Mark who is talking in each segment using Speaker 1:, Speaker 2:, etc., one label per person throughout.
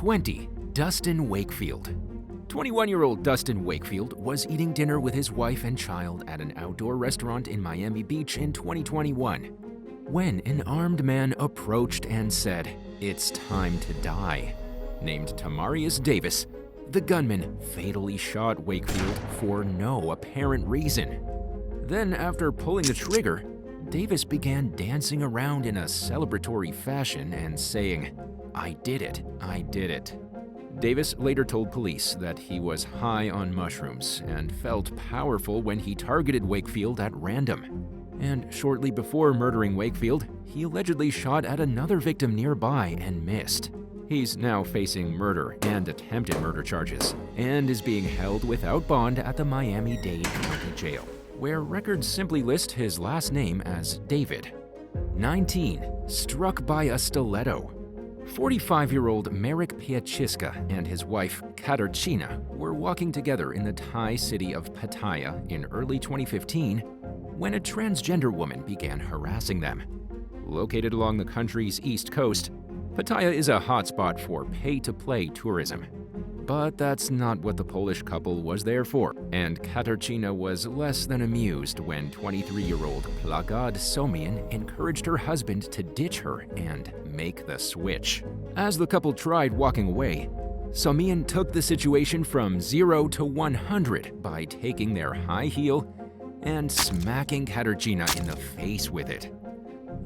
Speaker 1: 20. Dustin Wakefield. 21-year-old Dustin Wakefield was eating dinner with his wife and child at an outdoor restaurant in Miami Beach in 2021 when an armed man approached and said, "It's time to die." Named Tamarius Davis, the gunman fatally shot Wakefield for no apparent reason. Then, after pulling the trigger, Davis began dancing around in a celebratory fashion and saying, "I did it, I did it." Davis later told police that he was high on mushrooms and felt powerful when he targeted Wakefield at random. And shortly before murdering Wakefield, he allegedly shot at another victim nearby and missed. He's now facing murder and attempted murder charges and is being held without bond at the Miami-Dade County Jail, where records simply list his last name as David. 19. Struck by a stiletto. 45-year-old Marek Piachiska and his wife, Katarzyna, were walking together in the Thai city of Pattaya in early 2015 when a transgender woman began harassing them. Located along the country's east coast, Pattaya is a hotspot for pay-to-play tourism. But that's not what the Polish couple was there for, and Katarzyna was less than amused when 23-year-old Plagad Somian encouraged her husband to ditch her and make the switch. As the couple tried walking away, Somian took the situation from 0 to 100 by taking their high heel and smacking Katarzyna in the face with it.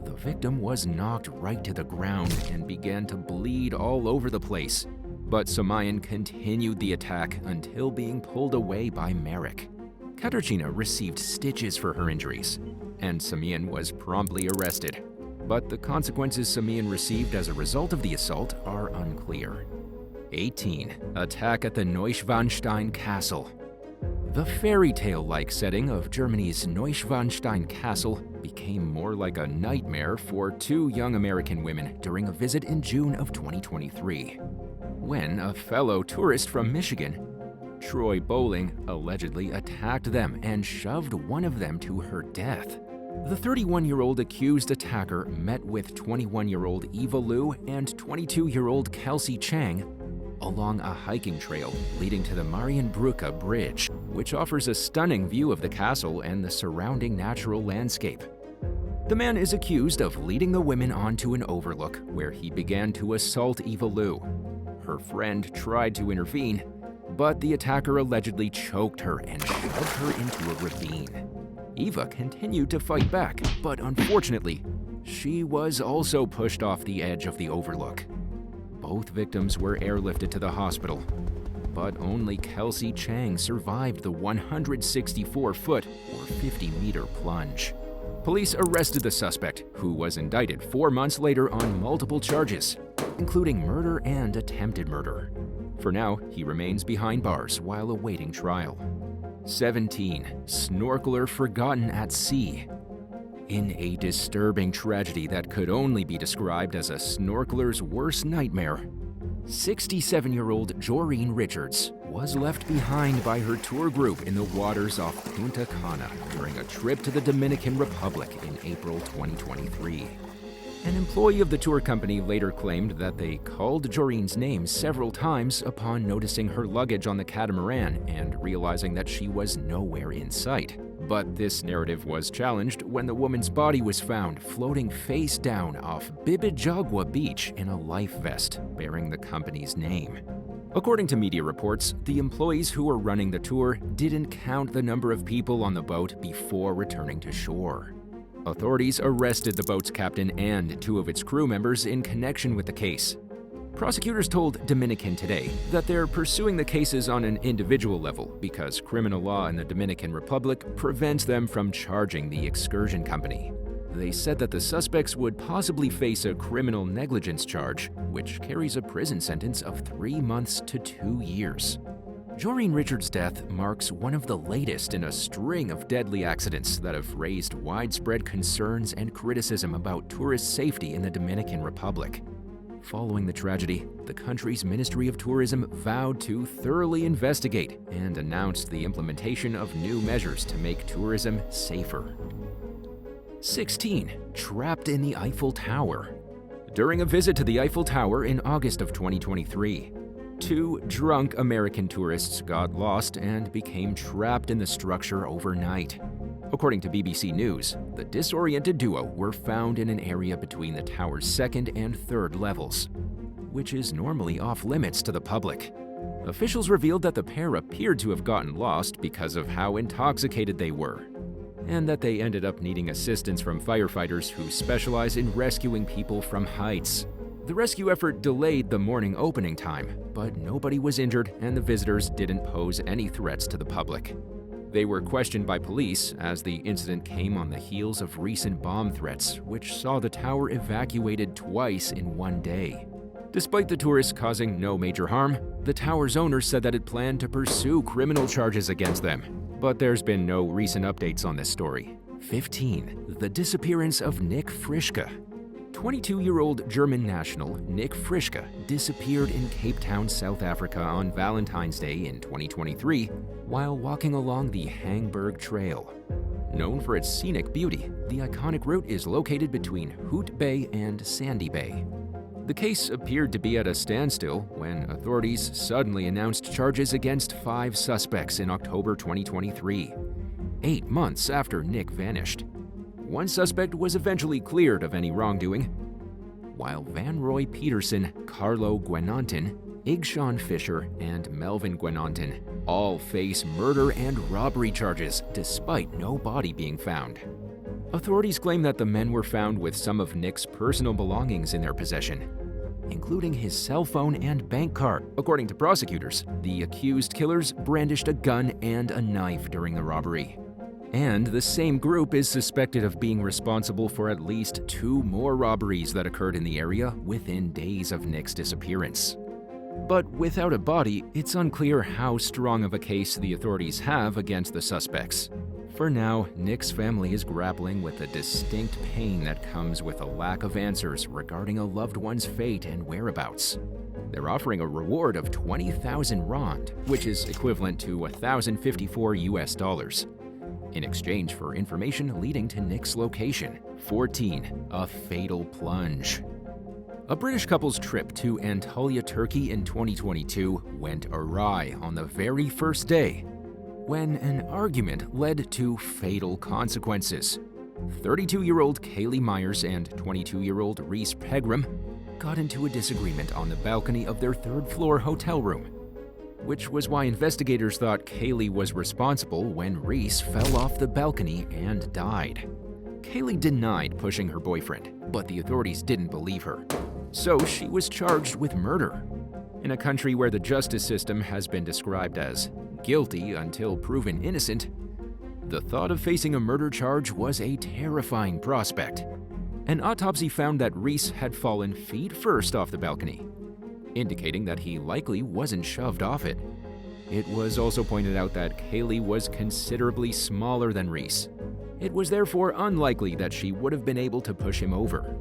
Speaker 1: The victim was knocked right to the ground and began to bleed all over the place. But Somian continued the attack until being pulled away by Marek. Katarzyna received stitches for her injuries, and Somian was promptly arrested. But the consequences Somian received as a result of the assault are unclear. 18. Attack at the Neuschwanstein Castle. The fairy tale-like setting of Germany's Neuschwanstein Castle became more like a nightmare for two young American women during a visit in June of 2023. When a fellow tourist from Michigan, Troy Bowling, allegedly attacked them and shoved one of them to her death. The 31-year-old accused attacker met with 21-year-old Eva Liu and 22-year-old Kelsey Chang along a hiking trail leading to the Marienbrücke Bridge, which offers a stunning view of the castle and the surrounding natural landscape. The man is accused of leading the women onto an overlook where he began to assault Eva Liu. Her friend tried to intervene, but the attacker allegedly choked her and shoved her into a ravine. Eva continued to fight back, but unfortunately, she was also pushed off the edge of the overlook. Both victims were airlifted to the hospital, but only Kelsey Chang survived the 164-foot or 50-meter plunge. Police arrested the suspect, who was indicted 4 months later on multiple charges, including murder and attempted murder. For now, he remains behind bars while awaiting trial. 17. Snorkeler forgotten at sea. In a disturbing tragedy that could only be described as a snorkeler's worst nightmare, 67-year-old Joreen Richards was left behind by her tour group in the waters off Punta Cana during a trip to the Dominican Republic in April 2023. An employee of the tour company later claimed that they called Joreen's name several times upon noticing her luggage on the catamaran and realizing that she was nowhere in sight. But this narrative was challenged when the woman's body was found floating face down off Bibijagwa Beach in a life vest bearing the company's name. According to media reports, the employees who were running the tour didn't count the number of people on the boat before returning to shore. Authorities arrested the boat's captain and 2 of its crew members in connection with the case. Prosecutors told Dominican Today that they're pursuing the cases on an individual level because criminal law in the Dominican Republic prevents them from charging the excursion company. They said that the suspects would possibly face a criminal negligence charge, which carries a prison sentence of 3 months to 2 years. Joreen Richards' death marks one of the latest in a string of deadly accidents that have raised widespread concerns and criticism about tourist safety in the Dominican Republic. Following the tragedy, the country's Ministry of Tourism vowed to thoroughly investigate and announced the implementation of new measures to make tourism safer. 16. Trapped in the Eiffel Tower. during a visit to the Eiffel Tower in August of 2023. Two drunk American tourists got lost and became trapped in the structure overnight. According to BBC News, the disoriented duo were found in an area between the tower's second and third levels, which is normally off-limits to the public. Officials revealed that the pair appeared to have gotten lost because of how intoxicated they were, and that they ended up needing assistance from firefighters who specialize in rescuing people from heights. The rescue effort delayed the morning opening time, but nobody was injured and the visitors didn't pose any threats to the public. They were questioned by police as the incident came on the heels of recent bomb threats, which saw the tower evacuated twice in one day. Despite the tourists causing no major harm, the tower's owner said that it planned to pursue criminal charges against them. But there's been no recent updates on this story. 15. The disappearance of Nick Friska. 22-year-old German national Nick Friska disappeared in Cape Town, South Africa on Valentine's Day in 2023 while walking along the Hangberg Trail. Known for its scenic beauty, the iconic route is located between Hoot Bay and Sandy Bay. The case appeared to be at a standstill when authorities suddenly announced charges against 5 suspects in October 2023, 8 months after Nick vanished. One suspect was eventually cleared of any wrongdoing, while Van Roy Peterson, Carlo Guenanton, Igshon Fisher, and Melvin Guenanton all face murder and robbery charges despite no body being found. Authorities claim that the men were found with some of Nick's personal belongings in their possession, including his cell phone and bank card. According to prosecutors, the accused killers brandished a gun and a knife during the robbery. And the same group is suspected of being responsible for at least 2 more robberies that occurred in the area within days of Nick's disappearance. But without a body, it's unclear how strong of a case the authorities have against the suspects. For now, Nick's family is grappling with the distinct pain that comes with a lack of answers regarding a loved one's fate and whereabouts. They're offering a reward of 20,000 rand, which is equivalent to $1,054 in exchange for information leading to Nick's location. 14. A fatal plunge. A British couple's trip to Antalya, Turkey in 2022 went awry on the very first day when an argument led to fatal consequences. 32-year-old Kaylee Myers and 22-year-old Reese Pegram got into a disagreement on the balcony of their third-floor hotel room, which was why investigators thought Kaylee was responsible when Reese fell off the balcony and died. Kaylee denied pushing her boyfriend, but the authorities didn't believe her, so she was charged with murder. In a country where the justice system has been described as guilty until proven innocent, the thought of facing a murder charge was a terrifying prospect. An autopsy found that Reese had fallen feet first off the balcony, indicating that he likely wasn't shoved off it. It was also pointed out that Kaylee was considerably smaller than Reese. It was therefore unlikely that she would have been able to push him over.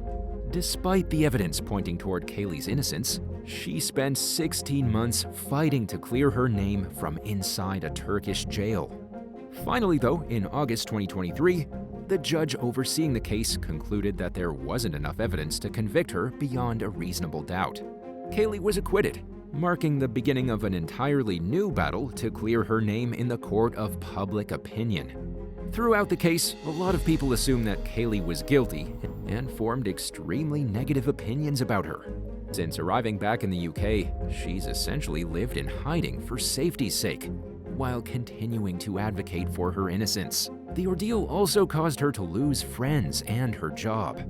Speaker 1: Despite the evidence pointing toward Kaylee's innocence, she spent 16 months fighting to clear her name from inside a Turkish jail. Finally, though, in August 2023, the judge overseeing the case concluded that there wasn't enough evidence to convict her beyond a reasonable doubt. Kaylee was acquitted, marking the beginning of an entirely new battle to clear her name in the court of public opinion. Throughout the case, a lot of people assumed that Kaylee was guilty and formed extremely negative opinions about her. Since arriving back in the UK, she's essentially lived in hiding for safety's sake, while continuing to advocate for her innocence. The ordeal also caused her to lose friends and her job,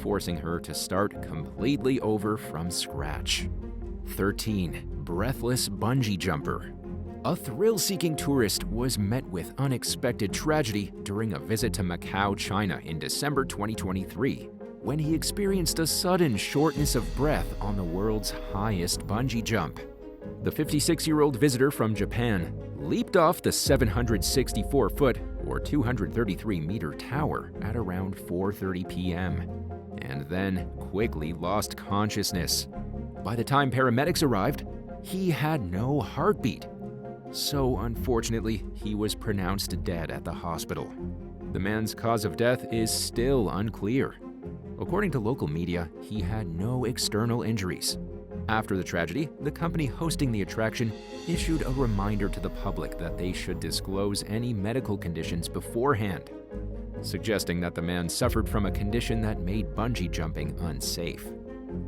Speaker 1: forcing her to start completely over from scratch. 13. Breathless bungee jumper. A thrill-seeking tourist was met with unexpected tragedy during a visit to Macau, China in December 2023, when he experienced a sudden shortness of breath on the world's highest bungee jump. The 56-year-old visitor from Japan leaped off the 764-foot or 233-meter tower at around 4:30 p.m. and then quickly lost consciousness. By the time paramedics arrived, he had no heartbeat. So unfortunately, he was pronounced dead at the hospital. The man's cause of death is still unclear. According to local media, he had no external injuries. After the tragedy, the company hosting the attraction issued a reminder to the public that they should disclose any medical conditions beforehand, suggesting that the man suffered from a condition that made bungee jumping unsafe.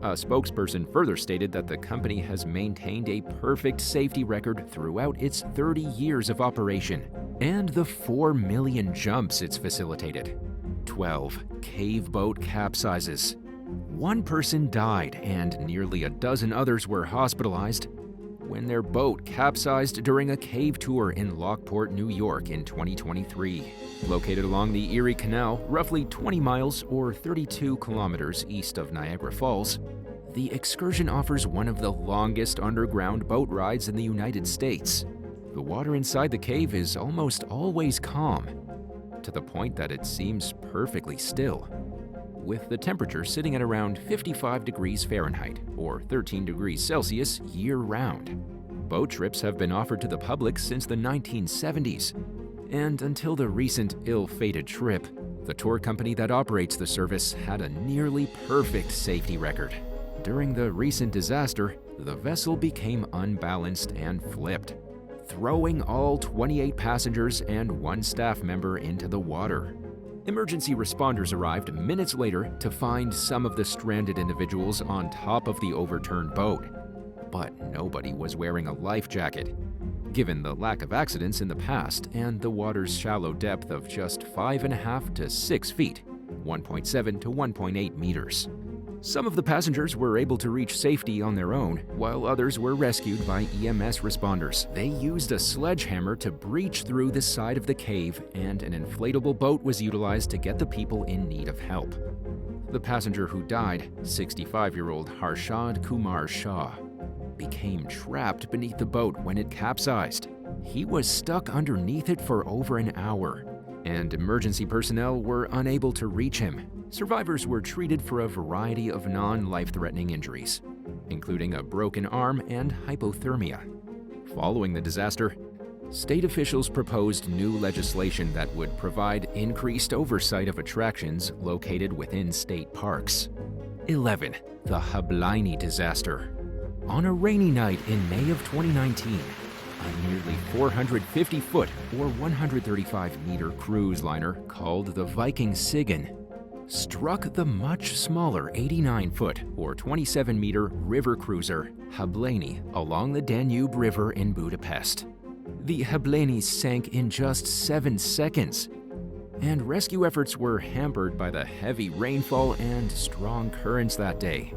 Speaker 1: A spokesperson further stated that the company has maintained a perfect safety record throughout its 30 years of operation and the 4 million jumps it's facilitated. 12 cave boat capsizes. 1 person died and nearly a dozen others were hospitalized when their boat capsized during a cave tour in Lockport, New York in 2023. Located along the Erie Canal, roughly 20 miles or 32 kilometers east of Niagara Falls, the excursion offers one of the longest underground boat rides in the United States. The water inside the cave is almost always calm, to the point that it seems perfectly still, with the temperature sitting at around 55 degrees Fahrenheit or 13 degrees Celsius year-round. Boat trips have been offered to the public since the 1970s, and until the recent ill-fated trip, the tour company that operates the service had a nearly perfect safety record. During the recent disaster, the vessel became unbalanced and flipped, throwing all 28 passengers and 1 staff member into the water. Emergency responders arrived minutes later to find some of the stranded individuals on top of the overturned boat, but nobody was wearing a life jacket. Given the lack of accidents in the past and the water's shallow depth of just 5.5 to 6 feet, 1.7 to 1.8 meters. Some of the passengers were able to reach safety on their own, while others were rescued by EMS responders. They used a sledgehammer to breach through the side of the cave, and an inflatable boat was utilized to get the people in need of help. The passenger who died, 65-year-old Harshad Kumar Shah, became trapped beneath the boat when it capsized. He was stuck underneath it for over an hour, and emergency personnel were unable to reach him. Survivors were treated for a variety of non-life-threatening injuries, including a broken arm and hypothermia. Following the disaster, state officials proposed new legislation that would provide increased oversight of attractions located within state parks. 11. The Hablani disaster. On a rainy night in May of 2019, a nearly 450-foot or 135-meter cruise liner called the Viking Sigyn struck the much smaller 89-foot or 27-meter river cruiser Hablani along the Danube River in Budapest. The Hablani sank in just 7 seconds, and rescue efforts were hampered by the heavy rainfall and strong currents that day.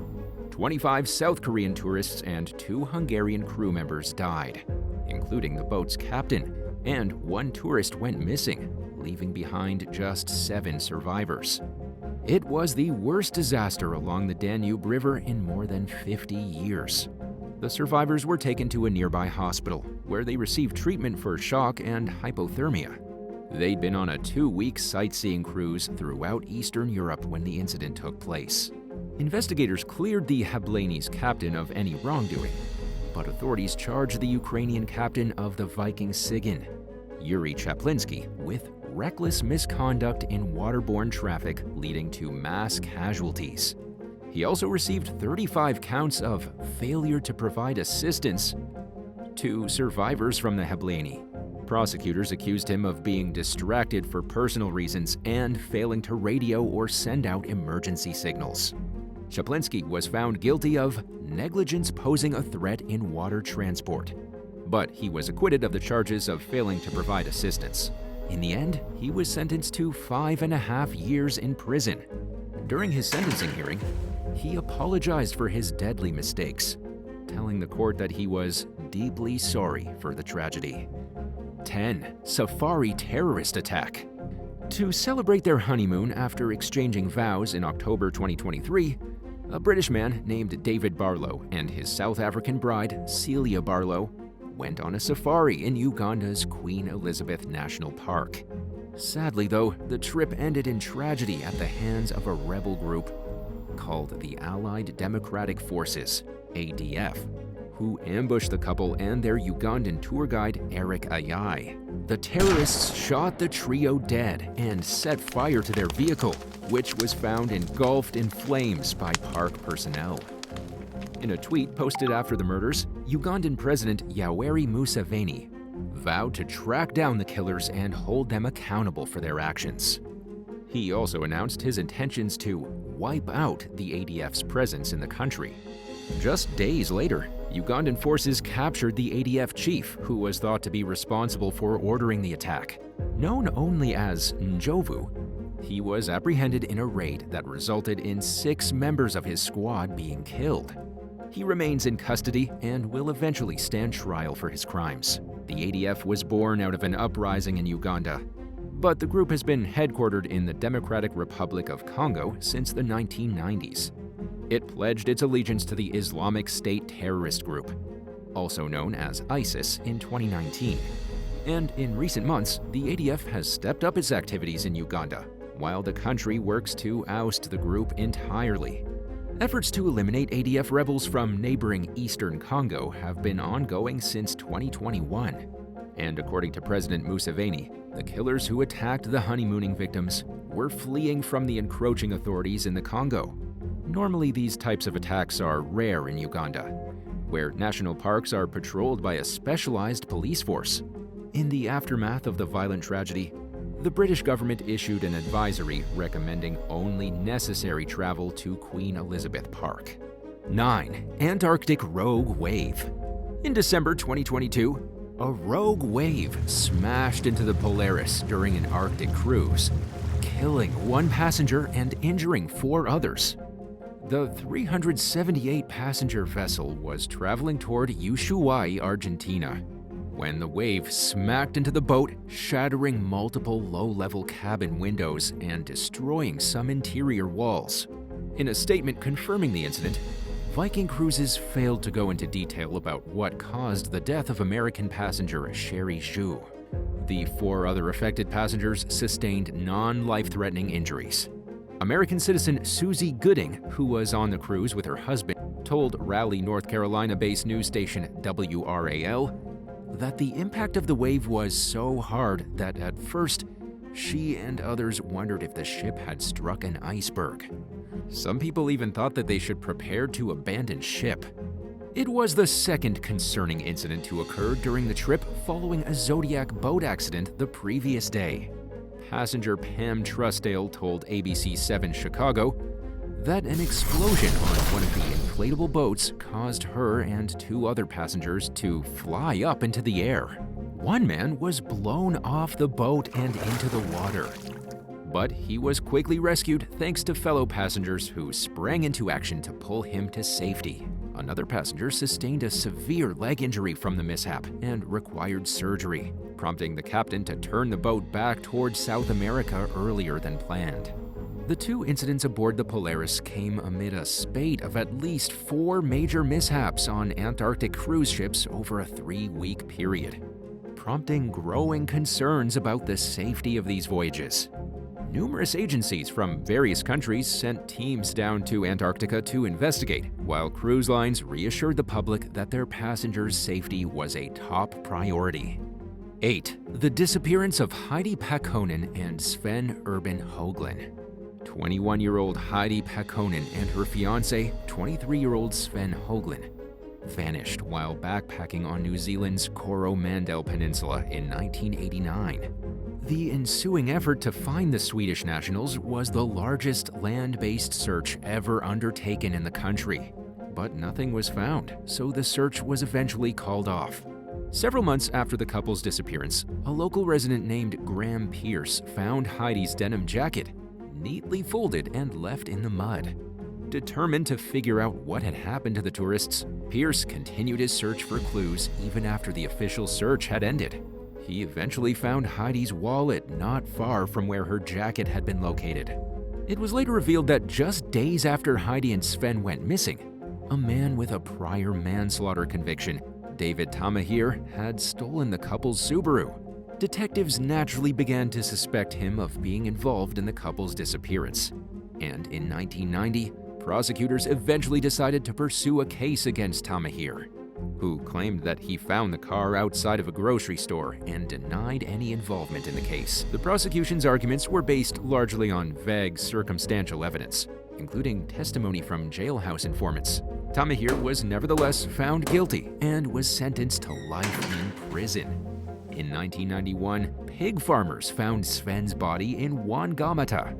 Speaker 1: 25 South Korean tourists and 2 Hungarian crew members died, including the boat's captain, and 1 tourist went missing, leaving behind just 7 survivors. It was the worst disaster along the Danube River in more than 50 years. The survivors were taken to a nearby hospital, where they received treatment for shock and hypothermia. They'd been on a 2-week sightseeing cruise throughout Eastern Europe when the incident took place. Investigators cleared the Hablani's captain of any wrongdoing, but authorities charged the Ukrainian captain of the Viking Sigyn, Yuri Chaplinsky, with reckless misconduct in waterborne traffic leading to mass casualties. He also received 35 counts of failure to provide assistance to survivors from the Hablani. Prosecutors accused him of being distracted for personal reasons and failing to radio or send out emergency signals. Chaplinsky was found guilty of negligence posing a threat in water transport, but he was acquitted of the charges of failing to provide assistance. In the end, he was sentenced to 5.5 years in prison. During his sentencing hearing, he apologized for his deadly mistakes, telling the court that he was deeply sorry for the tragedy. 10. Safari terrorist attack. To celebrate their honeymoon after exchanging vows in October 2023, a British man named David Barlow and his South African bride, Celia Barlow, went on a safari in Uganda's Queen Elizabeth National Park. Sadly, though, the trip ended in tragedy at the hands of a rebel group called the Allied Democratic Forces, ADF, who ambushed the couple and their Ugandan tour guide Eric Ayai. The terrorists shot the trio dead and set fire to their vehicle, which was found engulfed in flames by park personnel. In a tweet posted after the murders, Ugandan President Yoweri Museveni vowed to track down the killers and hold them accountable for their actions. He also announced his intentions to wipe out the ADF's presence in the country. Just days later, Ugandan forces captured the ADF chief, who was thought to be responsible for ordering the attack. Known only as Njovu, he was apprehended in a raid that resulted in 6 members of his squad being killed. He remains in custody and will eventually stand trial for his crimes. The ADF was born out of an uprising in Uganda, but the group has been headquartered in the Democratic Republic of Congo since the 1990s. It pledged its allegiance to the Islamic State terrorist group, also known as ISIS, in 2019. And in recent months, the ADF has stepped up its activities in Uganda, while the country works to oust the group entirely. Efforts to eliminate ADF rebels from neighboring eastern Congo have been ongoing since 2021. And according to President Museveni, the killers who attacked the honeymooning victims were fleeing from the encroaching authorities in the Congo. Normally, these types of attacks are rare in Uganda, where national parks are patrolled by a specialized police force. In the aftermath of the violent tragedy, the British government issued an advisory recommending only necessary travel to Queen Elizabeth Park. 9. Antarctic rogue wave. In December 2022, a rogue wave smashed into the Polaris during an Arctic cruise, killing 1 passenger and injuring 4 others. The 378-passenger vessel was traveling toward Ushuaia, Argentina, when the wave smacked into the boat, shattering multiple low-level cabin windows and destroying some interior walls. In a statement confirming the incident, Viking Cruises failed to go into detail about what caused the death of American passenger Sherry Zhu. The 4 other affected passengers sustained non-life-threatening injuries. American citizen Susie Gooding, who was on the cruise with her husband, told Raleigh, North Carolina-based news station WRAL that the impact of the wave was so hard that at first, she and others wondered if the ship had struck an iceberg. Some people even thought that they should prepare to abandon ship. It was the second concerning incident to occur during the trip following a Zodiac boat accident the previous day. Passenger Pam Trussdale told ABC 7 Chicago that an explosion on one of the inflatable boats caused her and 2 other passengers to fly up into the air. One man was blown off the boat and into the water, but he was quickly rescued thanks to fellow passengers who sprang into action to pull him to safety. Another passenger sustained a severe leg injury from the mishap and required surgery, prompting the captain to turn the boat back towards South America earlier than planned. The 2 incidents aboard the Polaris came amid a spate of at least 4 major mishaps on Antarctic cruise ships over a 3-week period, prompting growing concerns about the safety of these voyages. Numerous agencies from various countries sent teams down to Antarctica to investigate, while cruise lines reassured the public that their passengers' safety was a top priority. 8. The disappearance of Heidi Pakkonen and Sven Urban Hoagland. 21-year-old Heidi Pakkonen and her fiancé, 23-year-old Sven Hoagland, vanished while backpacking on New Zealand's Coromandel Peninsula in 1989. The ensuing effort to find the Swedish nationals was the largest land-based search ever undertaken in the country. But nothing was found, so the search was eventually called off. Several months after the couple's disappearance, a local resident named Graham Pierce found Heidi's denim jacket, neatly folded and left in the mud. Determined to figure out what had happened to the tourists, Pierce continued his search for clues even after the official search had ended. He eventually found Heidi's wallet not far from where her jacket had been located. It was later revealed that just days after Heidi and Sven went missing, a man with a prior manslaughter conviction, David Tamahir, had stolen the couple's Subaru. Detectives naturally began to suspect him of being involved in the couple's disappearance. And in 1990, prosecutors eventually decided to pursue a case against Tamahir. who claimed that he found the car outside of a grocery store and denied any involvement in the case. The prosecution's arguments were based largely on vague circumstantial evidence, including testimony from jailhouse informants. Tamahir was nevertheless found guilty and was sentenced to life in prison. In 1991, pig farmers found Sven's body in Wangamata,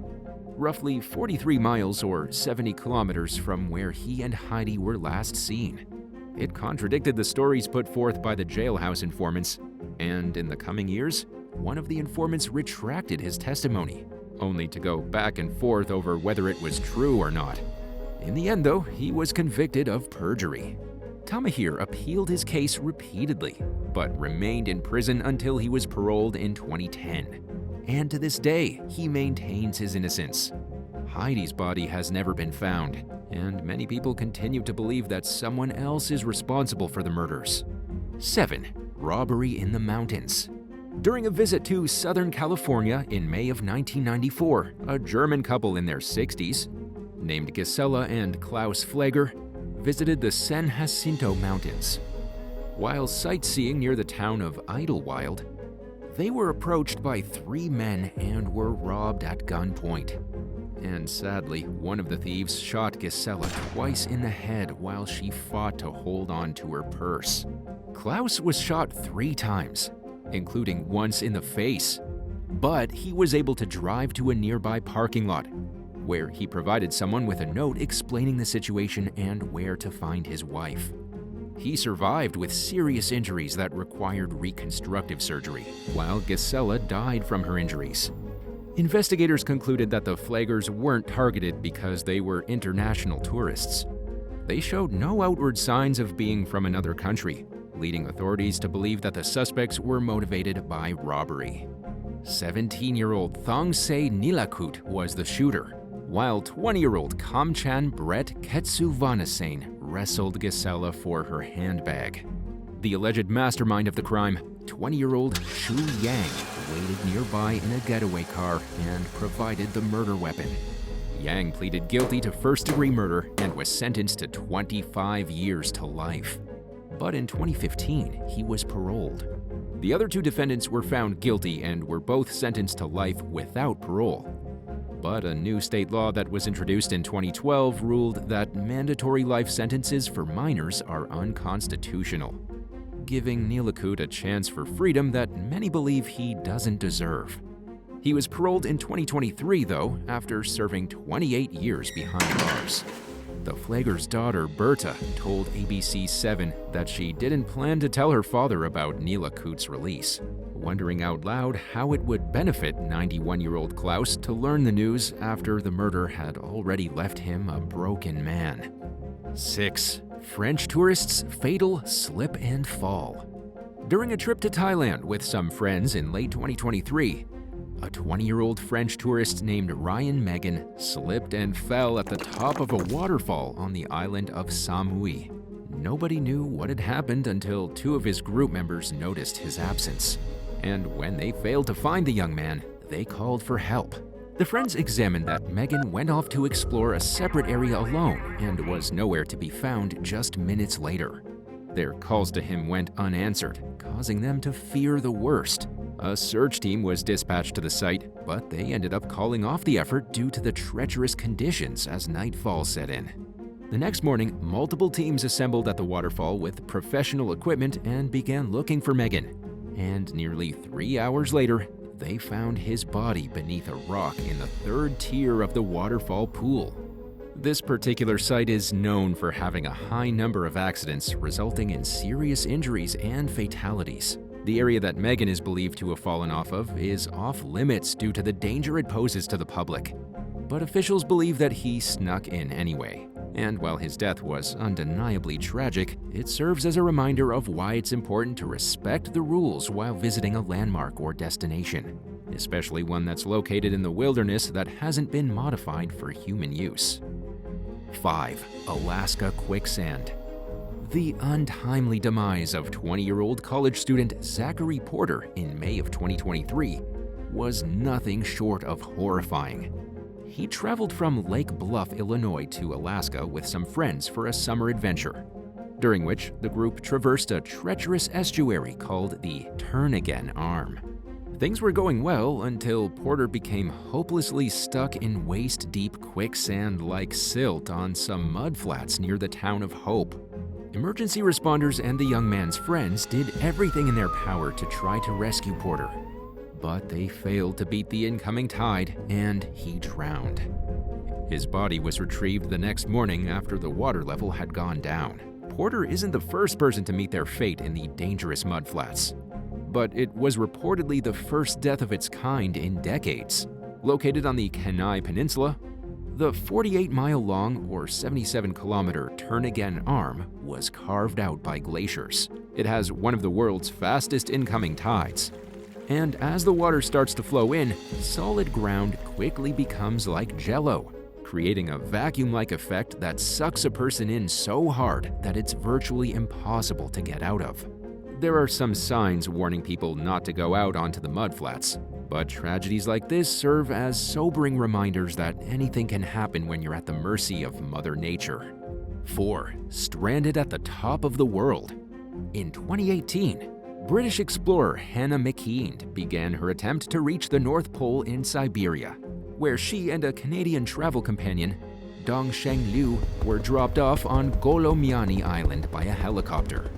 Speaker 1: roughly 43 miles or 70 kilometers from where he and Heidi were last seen. It contradicted the stories put forth by the jailhouse informants, and in the coming years, one of the informants retracted his testimony, only to go back and forth over whether it was true or not. In the end, though, he was convicted of perjury. Tamahir appealed his case repeatedly, but remained in prison until he was paroled in 2010. And to this day, he maintains his innocence. Heidi's body has never been found, and many people continue to believe that someone else is responsible for the murders. 7. Robbery in the mountains. During a visit to Southern California in May of 1994, a German couple in their 60s, named Gisela and Klaus Fleger, visited the San Jacinto Mountains. While sightseeing near the town of Idlewild, they were approached by 3 men and were robbed at gunpoint. And sadly, one of the thieves shot Gisela twice in the head while she fought to hold on to her purse. Klaus was shot 3 times, including once in the face, but he was able to drive to a nearby parking lot, where he provided someone with a note explaining the situation and where to find his wife. He survived with serious injuries that required reconstructive surgery, while Gisela died from her injuries. Investigators concluded that the Flegers weren't targeted because they were international tourists. They showed no outward signs of being from another country, leading authorities to believe that the suspects were motivated by robbery. 17-year-old Thongse Nilakut was the shooter, while 20-year-old Kamchan Brett Ketsuvanasane wrestled Gisela for her handbag. The alleged mastermind of the crime, 20-year-old Shu Yang, waited nearby in a getaway car and provided the murder weapon. Yang pleaded guilty to first-degree murder and was sentenced to 25 years to life. But in 2015, he was paroled. The other 2 defendants were found guilty and were both sentenced to life without parole. But a new state law that was introduced in 2012 ruled that mandatory life sentences for minors are unconstitutional, giving Nilakut a chance for freedom that many believe he doesn't deserve. He was paroled in 2023, though, after serving 28 years behind bars. The Fleger's daughter, Berta, told ABC 7 that she didn't plan to tell her father about Nilakut's release, wondering out loud how it would benefit 91-year-old Klaus to learn the news after the murder had already left him a broken man. 6. French tourists' fatal slip and fall. During a trip to Thailand with some friends in late 2023, a 20-year-old French tourist named Ryan Megan slipped and fell at the top of a waterfall on the island of Samui. Nobody knew what had happened until 2 of his group members noticed his absence. And when they failed to find the young man, they called for help. The friends examined that Megan went off to explore a separate area alone and was nowhere to be found just minutes later. Their calls to him went unanswered, causing them to fear the worst. A search team was dispatched to the site, but they ended up calling off the effort due to the treacherous conditions as nightfall set in. The next morning, multiple teams assembled at the waterfall with professional equipment and began looking for Megan. And nearly 3 hours later, they found his body beneath a rock in the 3rd tier of the waterfall pool. This particular site is known for having a high number of accidents resulting in serious injuries and fatalities. The area that Megan is believed to have fallen off of is off limits due to the danger it poses to the public. But officials believe that he snuck in anyway. And while his death was undeniably tragic, it serves as a reminder of why it's important to respect the rules while visiting a landmark or destination, especially one that's located in the wilderness that hasn't been modified for human use. 5. Alaska Quicksand. The untimely demise of 20-year-old college student Zachary Porter in May of 2023 was nothing short of horrifying. He traveled from Lake Bluff, Illinois to Alaska with some friends for a summer adventure. during which the group traversed a treacherous estuary called the Turn-Again Arm. Things were going well until Porter became hopelessly stuck in waist-deep quicksand-like silt on some mudflats near the town of Hope. Emergency responders and the young man's friends did everything in their power to try to rescue Porter, but they failed to beat the incoming tide, and he drowned. His body was retrieved the next morning after the water level had gone down. Porter isn't the first person to meet their fate in the dangerous mudflats, but it was reportedly the first death of its kind in decades. Located on the Kenai Peninsula, the 48-mile-long or 77-kilometer Turn-Again Arm was carved out by glaciers. It has one of the world's fastest incoming tides, and as the water starts to flow in, solid ground quickly becomes like jello, creating a vacuum-like effect that sucks a person in so hard that it's virtually impossible to get out of. There are some signs warning people not to go out onto the mudflats, but tragedies like this serve as sobering reminders that anything can happen when you're at the mercy of Mother Nature. 4. Stranded at the top of the world. In 2018, British explorer Hannah McKeand began her attempt to reach the North Pole in Siberia, where she and a Canadian travel companion, Dongsheng Liu, were dropped off on Golomiani Island by a helicopter.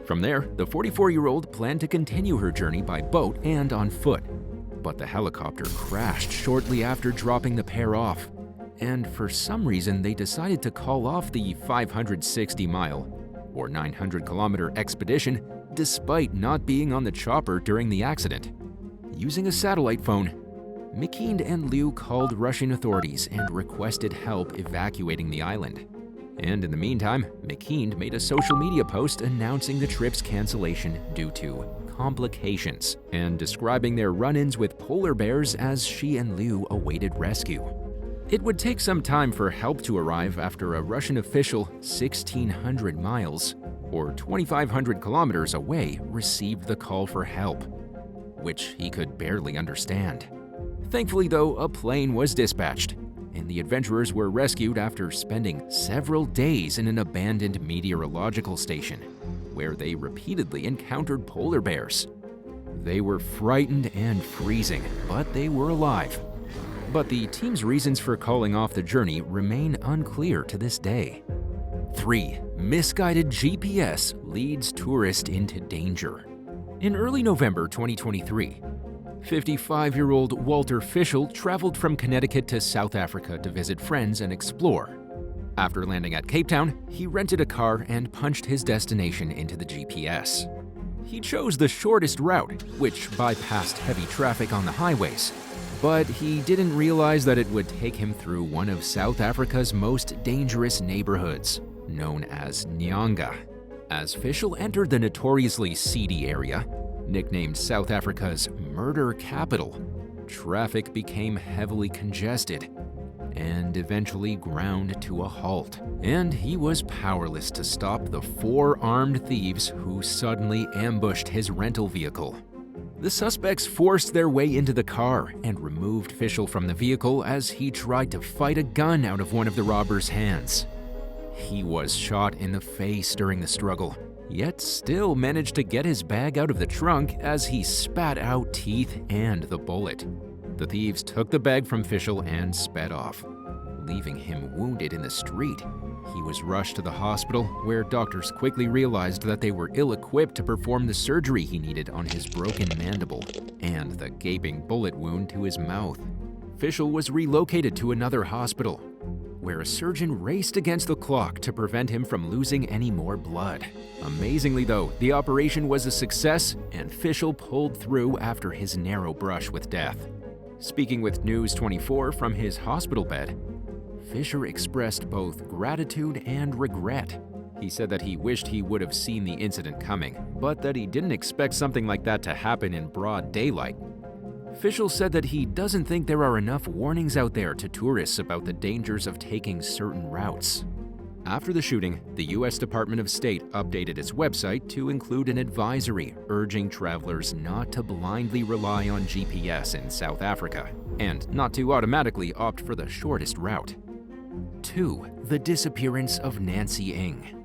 Speaker 1: From there, the 44-year-old planned to continue her journey by boat and on foot, but the helicopter crashed shortly after dropping the pair off, and for some reason they decided to call off the 560-mile or 900-kilometer expedition despite not being on the chopper during the accident. Using a satellite phone, McKeand and Liu called Russian authorities and requested help evacuating the island. And in the meantime, McKeand made a social media post announcing the trip's cancellation due to complications and describing their run-ins with polar bears as she and Liu awaited rescue. It would take some time for help to arrive after a Russian official 1,600 miles, or 2,500 kilometers away, received the call for help, which he could barely understand. Thankfully, though, a plane was dispatched, and the adventurers were rescued after spending several days in an abandoned meteorological station, where they repeatedly encountered polar bears. They were frightened and freezing, but they were alive. But the team's reasons for calling off the journey remain unclear to this day. 3. Misguided GPS leads tourist into danger. In early November 2023, 55-year-old Walter Fischel traveled from Connecticut to South Africa to visit friends and explore. After landing at Cape Town, he rented a car and punched his destination into the GPS. He chose the shortest route, which bypassed heavy traffic on the highways, but he didn't realize that it would take him through one of South Africa's most dangerous neighborhoods, known as Nyanga. As Fischel entered the notoriously seedy area, nicknamed South Africa's murder capital, traffic became heavily congested and eventually ground to a halt, and he was powerless to stop the 4 armed thieves who suddenly ambushed his rental vehicle. The suspects forced their way into the car and removed Fischel from the vehicle as he tried to fight a gun out of one of the robbers' hands. He was shot in the face during the struggle, yet still managed to get his bag out of the trunk as he spat out teeth and the bullet. The thieves took the bag from Fischel and sped off, leaving him wounded in the street. He was rushed to the hospital, where doctors quickly realized that they were ill-equipped to perform the surgery he needed on his broken mandible and the gaping bullet wound to his mouth. Fischel was relocated to another hospital, where a surgeon raced against the clock to prevent him from losing any more blood. Amazingly though, the operation was a success, and Fischel pulled through after his narrow brush with death. Speaking with News 24 from his hospital bed, Fisher expressed both gratitude and regret. He said that he wished he would have seen the incident coming, but that he didn't expect something like that to happen in broad daylight. Fischel said that he doesn't think there are enough warnings out there to tourists about the dangers of taking certain routes. After the shooting, the U.S. Department of State updated its website to include an advisory urging travelers not to blindly rely on GPS in South Africa and not to automatically opt for the shortest route. 2. The Disappearance of Nancy Ing.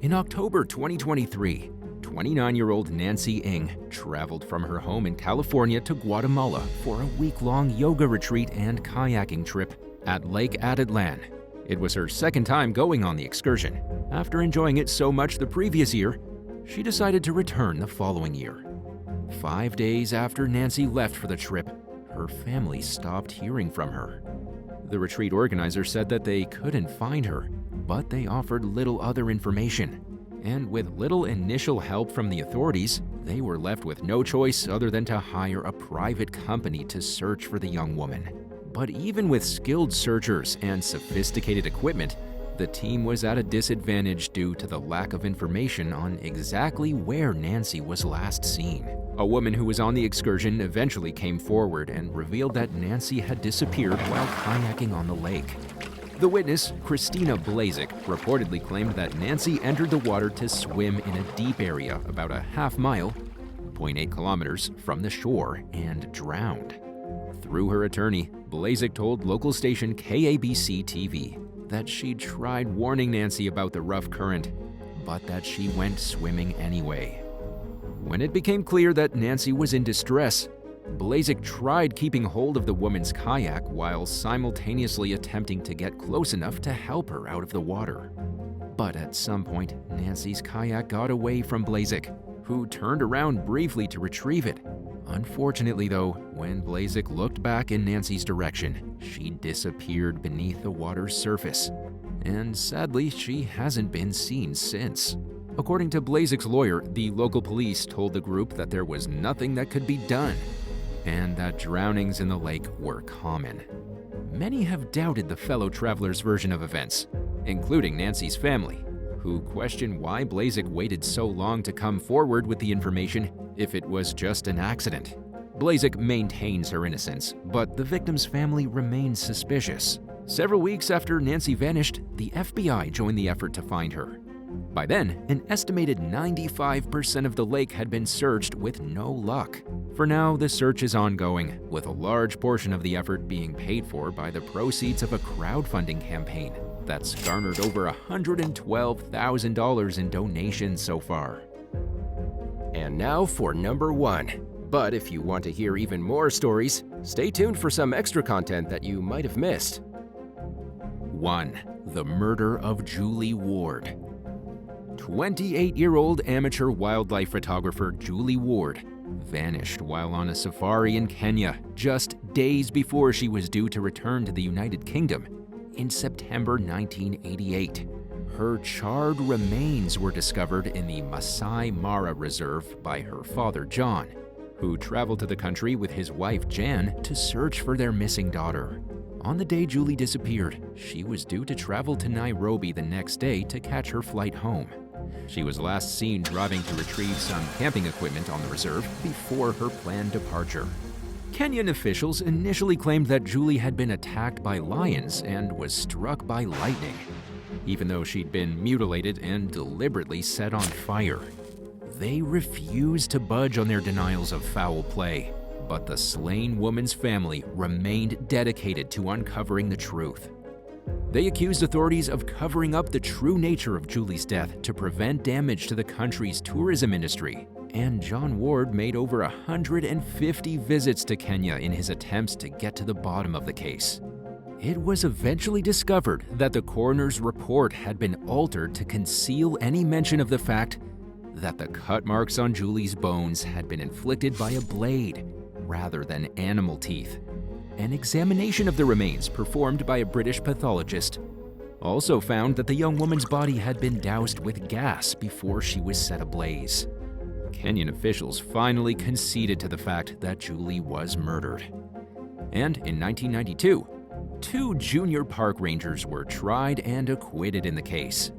Speaker 1: In October 2023, 29-year-old Nancy Ing traveled from her home in California to Guatemala for a week-long yoga retreat and kayaking trip at Lake Atitlan. It was her second time going on the excursion. After enjoying it so much the previous year, she decided to return the following year. 5 days after Nancy left for the trip, her family stopped hearing from her. The retreat organizer said that they couldn't find her, but they offered little other information. And with little initial help from the authorities, they were left with no choice other than to hire a private company to search for the young woman. But even with skilled searchers and sophisticated equipment, the team was at a disadvantage due to the lack of information on exactly where Nancy was last seen. A woman who was on the excursion eventually came forward and revealed that Nancy had disappeared while kayaking on the lake. The witness, Christina Blazik, reportedly claimed that Nancy entered the water to swim in a deep area about a half mile, 0.8 kilometers, from the shore and drowned. Through her attorney, Blazik told local station KABC-TV that she'd tried warning Nancy about the rough current, but that she went swimming anyway. When it became clear that Nancy was in distress, Blazik tried keeping hold of the woman's kayak while simultaneously attempting to get close enough to help her out of the water. But at some point, Nancy's kayak got away from Blazik, who turned around briefly to retrieve it. Unfortunately though, when Blazik looked back in Nancy's direction, she disappeared beneath the water's surface. And sadly, she hasn't been seen since. According to Blazik's lawyer, the local police told the group that there was nothing that could be done, and that drownings in the lake were common. Many have doubted the fellow travelers' version of events, including Nancy's family, who question why Blazik waited so long to come forward with the information if it was just an accident. Blazik maintains her innocence, but the victim's family remains suspicious. Several weeks after Nancy vanished, the FBI joined the effort to find her. By then, an estimated 95% of the lake had been searched with no luck. For now, the search is ongoing, with a large portion of the effort being paid for by the proceeds of a crowdfunding campaign that's garnered over $112,000 in donations so far. And now for number 1. But if you want to hear even more stories, stay tuned for some extra content that you might have missed. 1. The murder of Julie Ward. 28-year-old amateur wildlife photographer Julie Ward vanished while on a safari in Kenya just days before she was due to return to the United Kingdom in September 1988. Her charred remains were discovered in the Masai Mara Reserve by her father John, who traveled to the country with his wife Jan to search for their missing daughter. On the day Julie disappeared, she was due to travel to Nairobi the next day to catch her flight home. She was last seen driving to retrieve some camping equipment on the reserve before her planned departure. Kenyan officials initially claimed that Julie had been attacked by lions and was struck by lightning, even though she'd been mutilated and deliberately set on fire. They refused to budge on their denials of foul play, but the slain woman's family remained dedicated to uncovering the truth. They accused authorities of covering up the true nature of Julie's death to prevent damage to the country's tourism industry, and John Ward made over 150 visits to Kenya in his attempts to get to the bottom of the case. It was eventually discovered that the coroner's report had been altered to conceal any mention of the fact that the cut marks on Julie's bones had been inflicted by a blade rather than animal teeth. An examination of the remains performed by a British pathologist also found that the young woman's body had been doused with gas before she was set ablaze. Kenyan officials finally conceded to the fact that Julie was murdered. And in 1992, 2 junior park rangers were tried and acquitted in the case.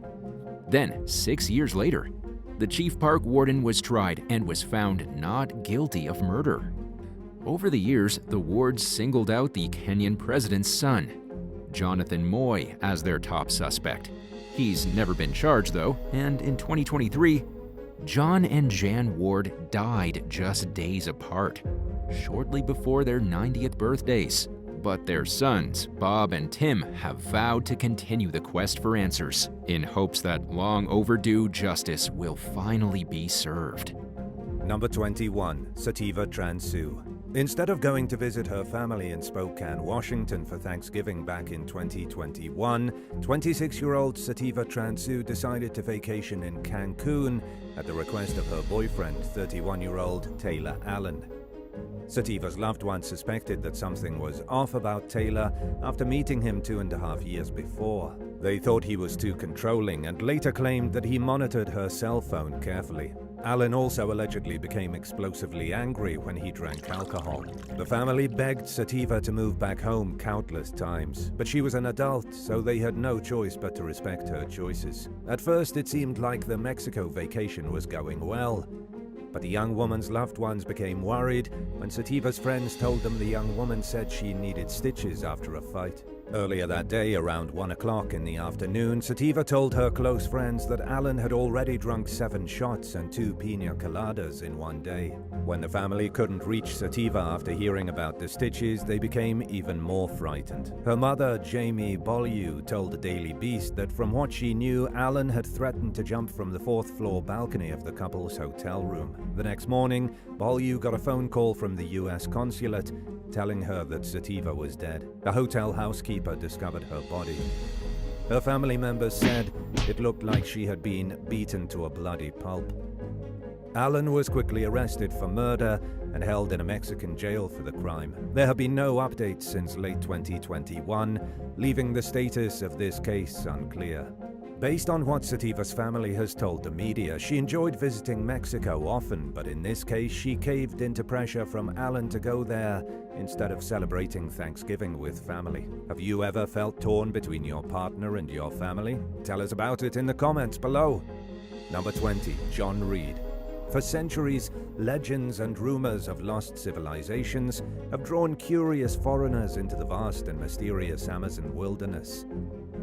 Speaker 1: Then, 6 years later, the chief park warden was tried and was found not guilty of murder. Over the years, the wards singled out the Kenyan president's son, Jonathan Moi, as their top suspect. He's never been charged though, and in 2023, John and Jan Ward died just days apart, shortly before their 90th birthdays. but their sons, Bob and Tim, have vowed to continue the quest for answers, in hopes that long overdue justice will finally be served.
Speaker 2: Number 21, Sativa Transo. Instead of going to visit her family in Spokane, Washington for Thanksgiving back in 2021, 26-year-old Sativa Transo decided to vacation in Cancun at the request of her boyfriend, 31-year-old Taylor Allen. Sativa's loved ones suspected that something was off about Taylor after meeting him 2.5 years before. They thought he was too controlling and later claimed that he monitored her cell phone carefully. Allen also allegedly became explosively angry when he drank alcohol. The family begged Sativa to move back home countless times, but she was an adult, so they had no choice but to respect her choices. At first, it seemed like the Mexico vacation was going well, but the young woman's loved ones became worried when Sativa's friends told them the young woman said she needed stitches after a fight. Earlier that day, around 1 o'clock in the afternoon, Sativa told her close friends that Allen had already drunk 7 shots and 2 pina coladas in one day. When the family couldn't reach Sativa after hearing about the stitches, they became even more frightened. Her mother, Jamie Beaulieu, told the Daily Beast that from what she knew, Allen had threatened to jump from the 4th-floor balcony of the couple's hotel room. The next morning, Beaulieu got a phone call from the U.S. consulate telling her that Sativa was dead. The hotel housekeeper discovered her body. Her family members said it looked like she had been beaten to a bloody pulp. Allen was quickly arrested for murder and held in a Mexican jail for the crime. There have been no updates since late 2021, leaving the status of this case unclear. Based on what Sativa's family has told the media, she enjoyed visiting Mexico often, but in this case she caved into pressure from Allen to go there instead of celebrating Thanksgiving with family. Have you ever felt torn between your partner and your family? Tell us about it in the comments below. Number 20, John Reed. For centuries, legends and rumors of lost civilizations have drawn curious foreigners into the vast and mysterious Amazon wilderness.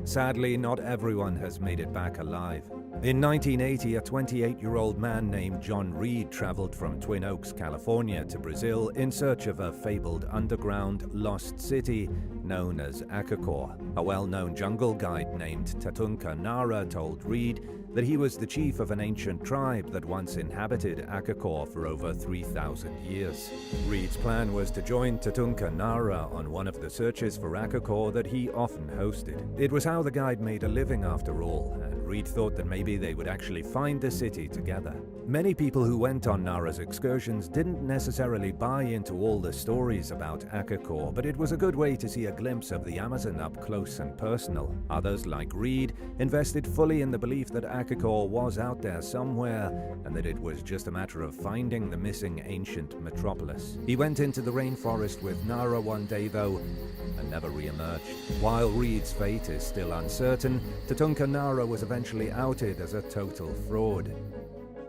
Speaker 2: Sadly, not everyone has made it back alive. In 1980, a 28-year-old man named John Reed traveled from Twin Oaks, California to Brazil in search of a fabled underground lost city known as Akakor. A well-known jungle guide named Tatunka Nara told Reed that he was the chief of an ancient tribe that once inhabited Akakor for over 3,000 years. Reed's plan was to join Tatunka Nara on one of the searches for Akakor that he often hosted. It was how the guide made a living after all, and Reed thought that maybe they would actually find the city together. Many people who went on Nara's excursions didn't necessarily buy into all the stories about Akakor, but it was a good way to see a glimpse of the Amazon up close and personal. Others, like Reed, invested fully in the belief that Akakor was out there somewhere and that it was just a matter of finding the missing ancient metropolis. He went into the rainforest with Nara one day though and never re-emerged. While Reed's fate is still uncertain, Tatunka Nara was eventually outed as a total fraud.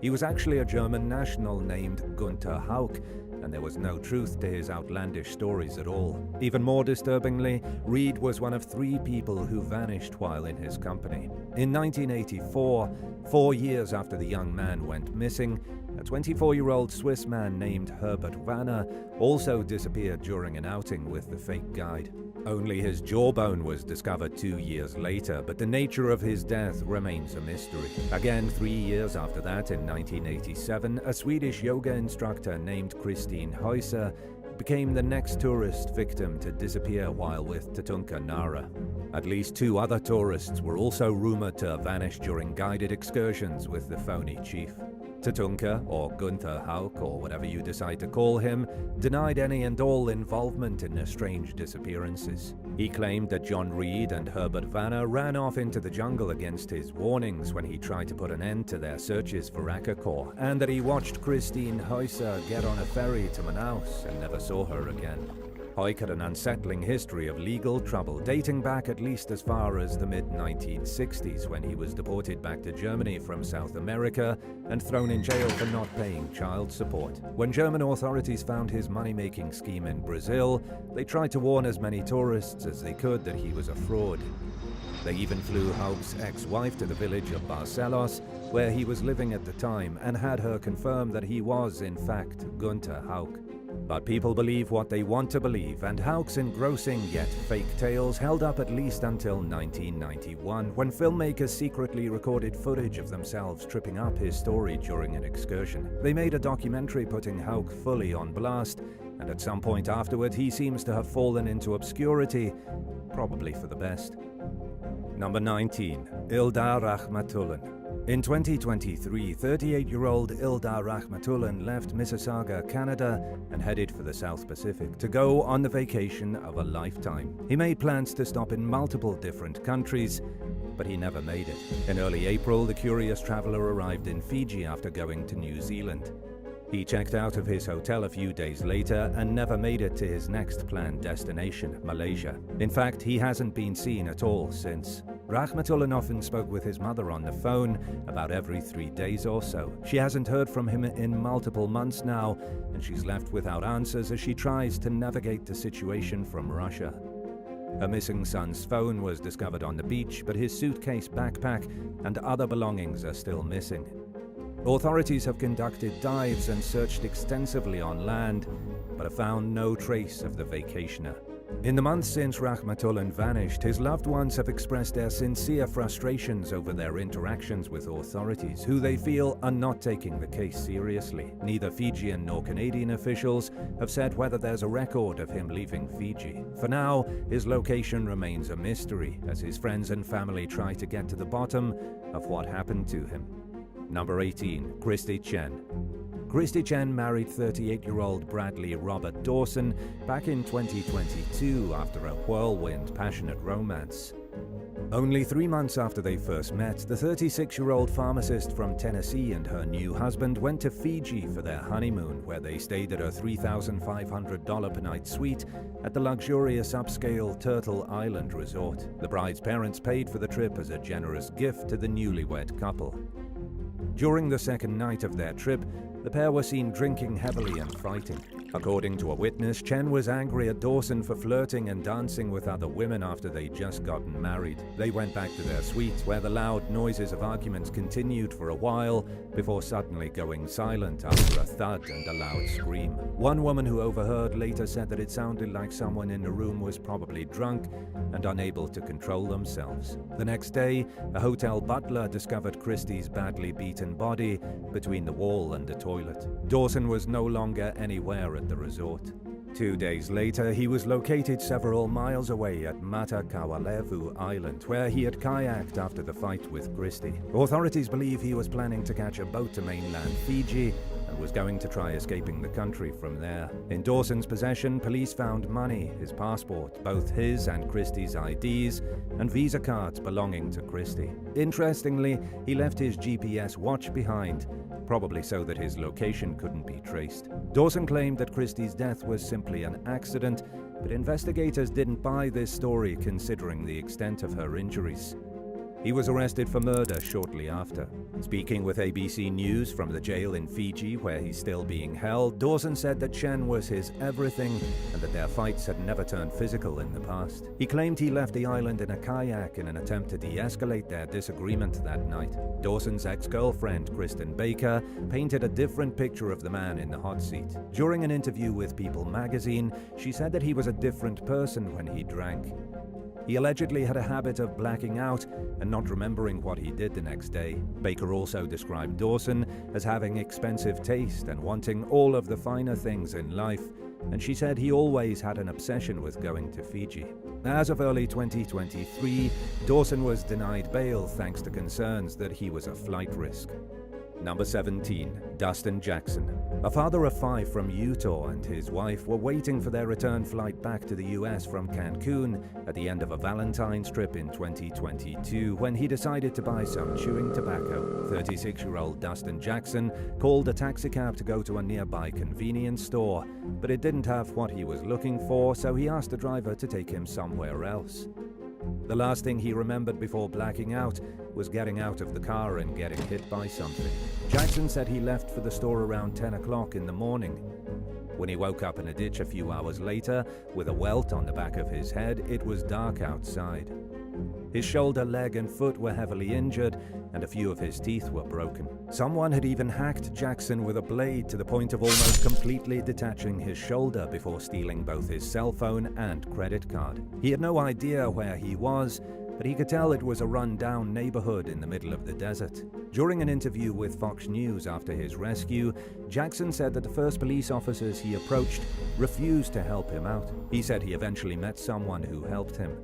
Speaker 2: He was actually a German national named Günther Hauck, and there was no truth to his outlandish stories at all. Even more disturbingly, Reed was one of 3 people who vanished while in his company. In 1984, 4 years after the young man went missing, a 24-year-old Swiss man named Herbert Vanner also disappeared during an outing with the fake guide. Only his jawbone was discovered 2 years later, but the nature of his death remains a mystery. Again, 3 years after that, in 1987, a Swedish yoga instructor named Christine Heuser became the next tourist victim to disappear while with Tatunka Nara. At least 2 other tourists were also rumored to vanish during guided excursions with the phony chief. Tatunka, or Günther Hauck, or whatever you decide to call him, denied any and all involvement in the strange disappearances. He claimed that John Reed and Herbert Vanner ran off into the jungle against his warnings when he tried to put an end to their searches for Akakor, and that he watched Christine Heuser get on a ferry to Manaus and never saw her again. Heuck had an unsettling history of legal trouble, dating back at least as far as the mid-1960s, when he was deported back to Germany from South America and thrown in jail for not paying child support. When German authorities found his money-making scheme in Brazil, they tried to warn as many tourists as they could that he was a fraud. They even flew Hauck's ex-wife to the village of Barcelos, where he was living at the time, and had her confirm that he was, in fact, Günther Hauck. But people believe what they want to believe, and Hauk's engrossing yet fake tales held up at least until 1991, when filmmakers secretly recorded footage of themselves tripping up his story during an excursion. They made a documentary putting Hauk fully on blast, and at some point afterward he seems to have fallen into obscurity, probably for the best. Number 19. Ilar Rak Matulin. In 2023, 38-year-old Ilar Rak Matulin left Mississauga, Canada, and headed for the South Pacific to go on the vacation of a lifetime. He made plans to stop in multiple different countries, but he never made it. In early April, the curious traveler arrived in Fiji after going to New Zealand. He checked out of his hotel a few days later and never made it to his next planned destination, Malaysia. In fact, he hasn't been seen at all since. Rak Matulin often spoke with his mother on the phone about every 3 days or so. She hasn't heard from him in multiple months now, and she's left without answers as she tries to navigate the situation from Russia. Her missing son's phone was discovered on the beach, but his suitcase, backpack, and other belongings are still missing. Authorities have conducted dives and searched extensively on land, but have found no trace of the vacationer. In the months since Rak Matulin vanished, his loved ones have expressed their sincere frustrations over their interactions with authorities, who they feel are not taking the case seriously. Neither Fijian nor Canadian officials have said whether there's a record of him leaving Fiji. For now, his location remains a mystery, as his friends and family try to get to the bottom of what happened to him. Number 18. Christy Chen. Christy Chen married 38-year-old Bradley Robert Dawson back in 2022 after a whirlwind, passionate romance. Only 3 months after they first met, the 36-year-old pharmacist from Tennessee and her new husband went to Fiji for their honeymoon, where they stayed at a $3,500 per night suite at the luxurious upscale Turtle Island resort. The bride's parents paid for the trip as a generous gift to the newlywed couple. During the second night of their trip, the pair were seen drinking heavily and fighting. According to a witness, Chen was angry at Dawson for flirting and dancing with other women after they'd just gotten married. They went back to their suite, where the loud noises of arguments continued for a while before suddenly going silent after a thud and a loud scream. One woman who overheard later said that it sounded like someone in the room was probably drunk and unable to control themselves. The next day, a hotel butler discovered Christie's badly beaten body between the wall and the toilet. Dawson was no longer anywhere at the resort. 2 days later, he was located several miles away at Matakawalevu Island, where he had kayaked after the fight with Christy. Authorities believe he was planning to catch a boat to mainland Fiji and was going to try escaping the country from there. In Dawson's possession, police found money, his passport, both his and Christy's IDs, and visa cards belonging to Christy. Interestingly, he left his GPS watch behind, probably so that his location couldn't be traced. Dawson claimed that Christie's death was simply an accident, but investigators didn't buy this story considering the extent of her injuries. He was arrested for murder shortly after. Speaking with ABC News from the jail in Fiji, where he's still being held, Dawson said that Chen was his everything and that their fights had never turned physical in the past. He claimed he left the island in a kayak in an attempt to de-escalate their disagreement that night. Dawson's ex-girlfriend, Kristen Baker, painted a different picture of the man in the hot seat. During an interview with People magazine, she said that he was a different person when he drank. He allegedly had a habit of blacking out and not remembering what he did the next day. Baker also described Dawson as having expensive taste and wanting all of the finer things in life, and she said he always had an obsession with going to Fiji. As of early 2023, Dawson was denied bail thanks to concerns that he was a flight risk. Number 17. Dustin Jackson. A father of 5 from Utah and his wife were waiting for their return flight back to the US from Cancun at the end of a Valentine's trip in 2022 when he decided to buy some chewing tobacco. 36-year-old Dustin Jackson called a taxicab to go to a nearby convenience store, but it didn't have what he was looking for, so he asked the driver to take him somewhere else. The last thing he remembered before blacking out was getting out of the car and getting hit by something. Jackson said he left for the store around 10 o'clock in the morning. When he woke up in a ditch a few hours later with a welt on the back of his head, it was dark outside. His shoulder, leg, and foot were heavily injured, and a few of his teeth were broken. Someone had even hacked Jackson with a blade to the point of almost completely detaching his shoulder before stealing both his cell phone and credit card. He had no idea where he was, but he could tell it was a run-down neighborhood in the middle of the desert. During an interview with Fox News after his rescue, Jackson said that the first police officers he approached refused to help him out. He said he eventually met someone who helped him.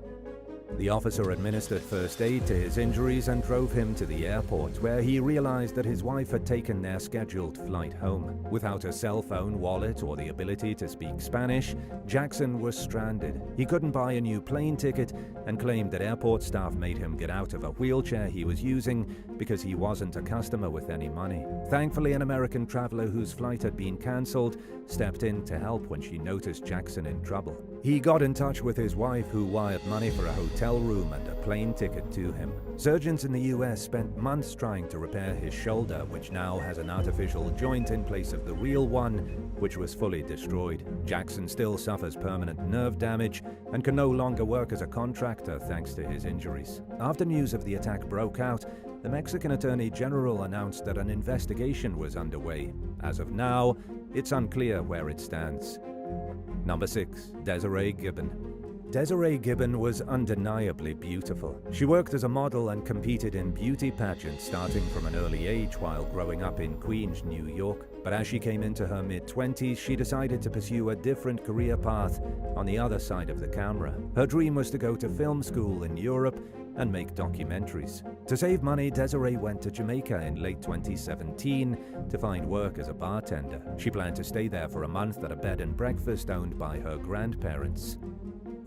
Speaker 2: The officer administered first aid to his injuries and drove him to the airport, where he realized that his wife had taken their scheduled flight home. Without a cell phone, wallet, or the ability to speak Spanish, Jackson was stranded. He couldn't buy a new plane ticket and claimed that airport staff made him get out of a wheelchair he was using because he wasn't a customer with any money. Thankfully, an American traveler whose flight had been cancelled stepped in to help when she noticed Jackson in trouble. He got in touch with his wife, who wired money for a hotel room and a plane ticket to him. Surgeons in the US spent months trying to repair his shoulder, which now has an artificial joint in place of the real one, which was fully destroyed. Jackson still suffers permanent nerve damage and can no longer work as a contractor thanks to his injuries. After news of the attack broke out, the Mexican Attorney General announced that an investigation was underway. As of now, it's unclear where it stands. Number 6. Desiree Gibbon. Desiree Gibbon was undeniably beautiful. She worked as a model and competed in beauty pageants starting from an early age while growing up in Queens, New York. But as she came into her mid-20s, she decided to pursue a different career path on the other side of the camera. Her dream was to go to film school in Europe and make documentaries. To save money, Desiree went to Jamaica in late 2017 to find work as a bartender. She planned to stay there for a month at a bed and breakfast owned by her grandparents.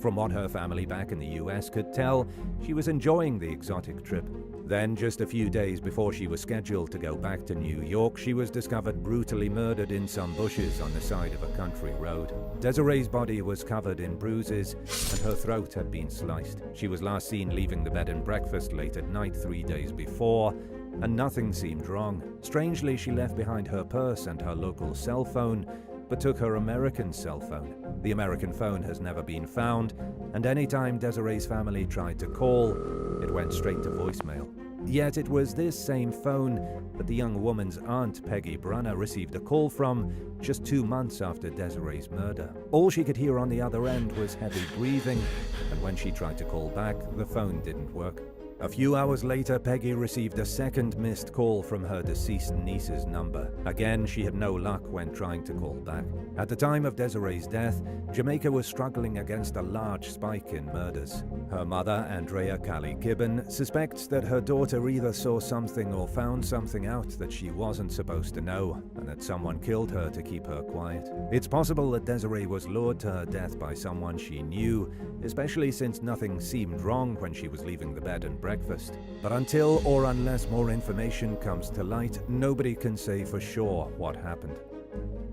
Speaker 2: From what her family back in the US could tell, she was enjoying the exotic trip. Then, just a few days before she was scheduled to go back to New York, she was discovered brutally murdered in some bushes on the side of a country road. Desiree's body was covered in bruises, and her throat had been sliced. She was last seen leaving the bed and breakfast late at night 3 days before, and nothing seemed wrong. Strangely, she left behind her purse and her local cell phone, but took her American cell phone. The American phone has never been found, and anytime Desiree's family tried to call, it went straight to voicemail. Yet it was this same phone that the young woman's aunt, Peggy Brunner, received a call from just 2 months after Desiree's murder. All she could hear on the other end was heavy breathing, and when she tried to call back, the phone didn't work. A few hours later, Peggy received a second missed call from her deceased niece's number. Again, she had no luck when trying to call back. At the time of Desiree's death, Jamaica was struggling against a large spike in murders. Her mother, Andrea Callie Gibbon, suspects that her daughter either saw something or found something out that she wasn't supposed to know, and that someone killed her to keep her quiet. It's possible that Desiree was lured to her death by someone she knew, especially since nothing seemed wrong when she was leaving the bed and breakfast. But until or unless more information comes to light, nobody can say for sure what happened.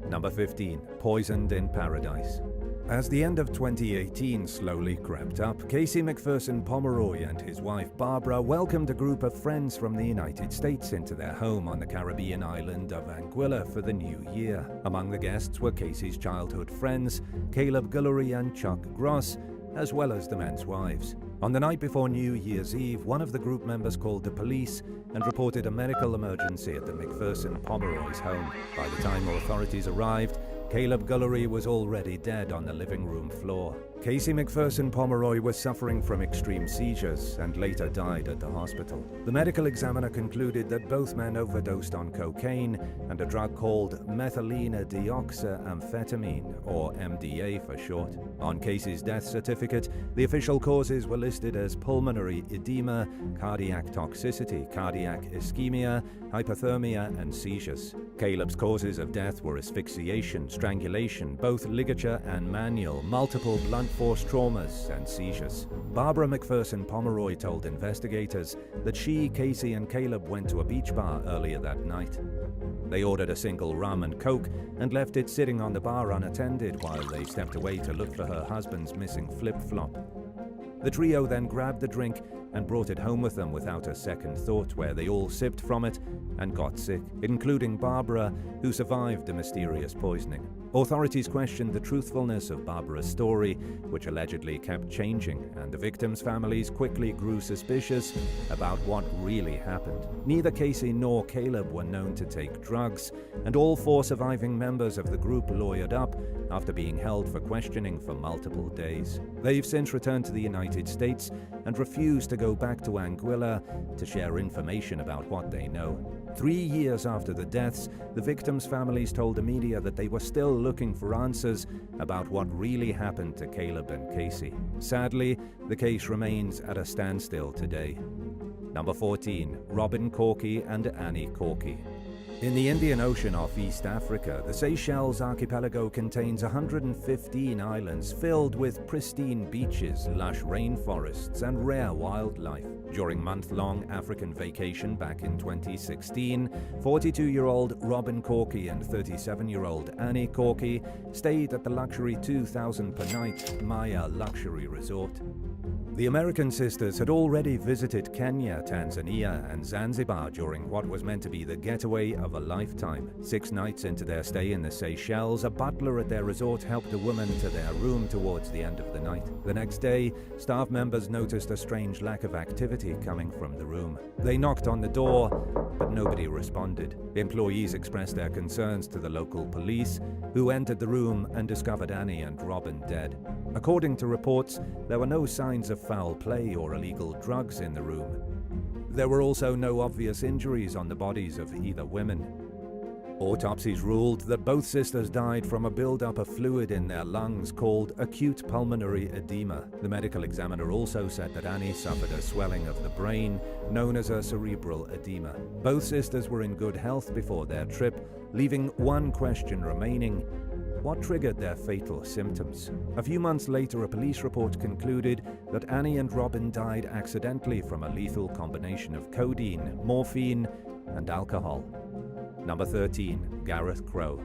Speaker 2: Number 15. Poisoned in Paradise. As the end of 2018 slowly crept up, Casey McPherson Pomeroy and his wife Barbara welcomed a group of friends from the United States into their home on the Caribbean island of Anguilla for the new year. Among the guests were Casey's childhood friends, Caleb Guillory and Chuck Gross, as well as the men's wives. On the night before New Year's Eve, one of the group members called the police and reported a medical emergency at the McPherson Pomeroy's home. By the time authorities arrived, Caleb Guillory was already dead on the living room floor. Casey McPherson Pomeroy was suffering from extreme seizures and later died at the hospital. The medical examiner concluded that both men overdosed on cocaine and a drug called methylene deoxyamphetamine, or MDA for short. On Casey's death certificate, the official causes were listed as pulmonary edema, cardiac toxicity, cardiac ischemia, hypothermia, and seizures. Caleb's causes of death were asphyxiation, strangulation, both ligature and manual, multiple blunt force traumas, and seizures. Barbara McPherson Pomeroy told investigators that she, Casey, and Caleb went to a beach bar earlier that night. They ordered a single rum and coke and left it sitting on the bar unattended while they stepped away to look for her husband's missing flip-flop. The trio then grabbed the drink and brought it home with them without a second thought, where they all sipped from it and got sick, including Barbara, who survived the mysterious poisoning. Authorities questioned the truthfulness of Barbara's story, which allegedly kept changing, and the victims' families quickly grew suspicious about what really happened. Neither Casey nor Caleb were known to take drugs, and all 4 surviving members of the group lawyered up after being held for questioning for multiple days. They've since returned to the United States and refused to go back to Anguilla to share information about what they know. 3 years after the deaths, the victims' families told the media that they were still looking for answers about what really happened to Caleb and Casey. Sadly, the case remains at a standstill today. Number 14. Robin Corky and Annie Corky. In the Indian Ocean off East Africa, the Seychelles archipelago contains 115 islands filled with pristine beaches, lush rainforests, and rare wildlife. During month-long African vacation back in 2016, 42-year-old Robin Corky and 37-year-old Annie Corky stayed at the luxury $2,000 per night Maya Luxury Resort. The American sisters had already visited Kenya, Tanzania, and Zanzibar during what was meant to be the getaway of a lifetime. 6 nights into their stay in the Seychelles, a butler at their resort helped a woman to their room towards the end of the night. The next day, staff members noticed a strange lack of activity coming from the room. They knocked on the door, but nobody responded. Employees expressed their concerns to the local police, who entered the room and discovered Annie and Robin dead. According to reports, there were no signs of foul play or illegal drugs in the room. There were also no obvious injuries on the bodies of either women. Autopsies ruled that both sisters died from a buildup of fluid in their lungs called acute pulmonary edema. The medical examiner also said that Annie suffered a swelling of the brain, known as a cerebral edema. Both sisters were in good health before their trip, leaving one question remaining: what triggered their fatal symptoms? A few months later, a police report concluded that Annie and Robin died accidentally from a lethal combination of codeine, morphine, and alcohol. Number 13. Gareth Crow.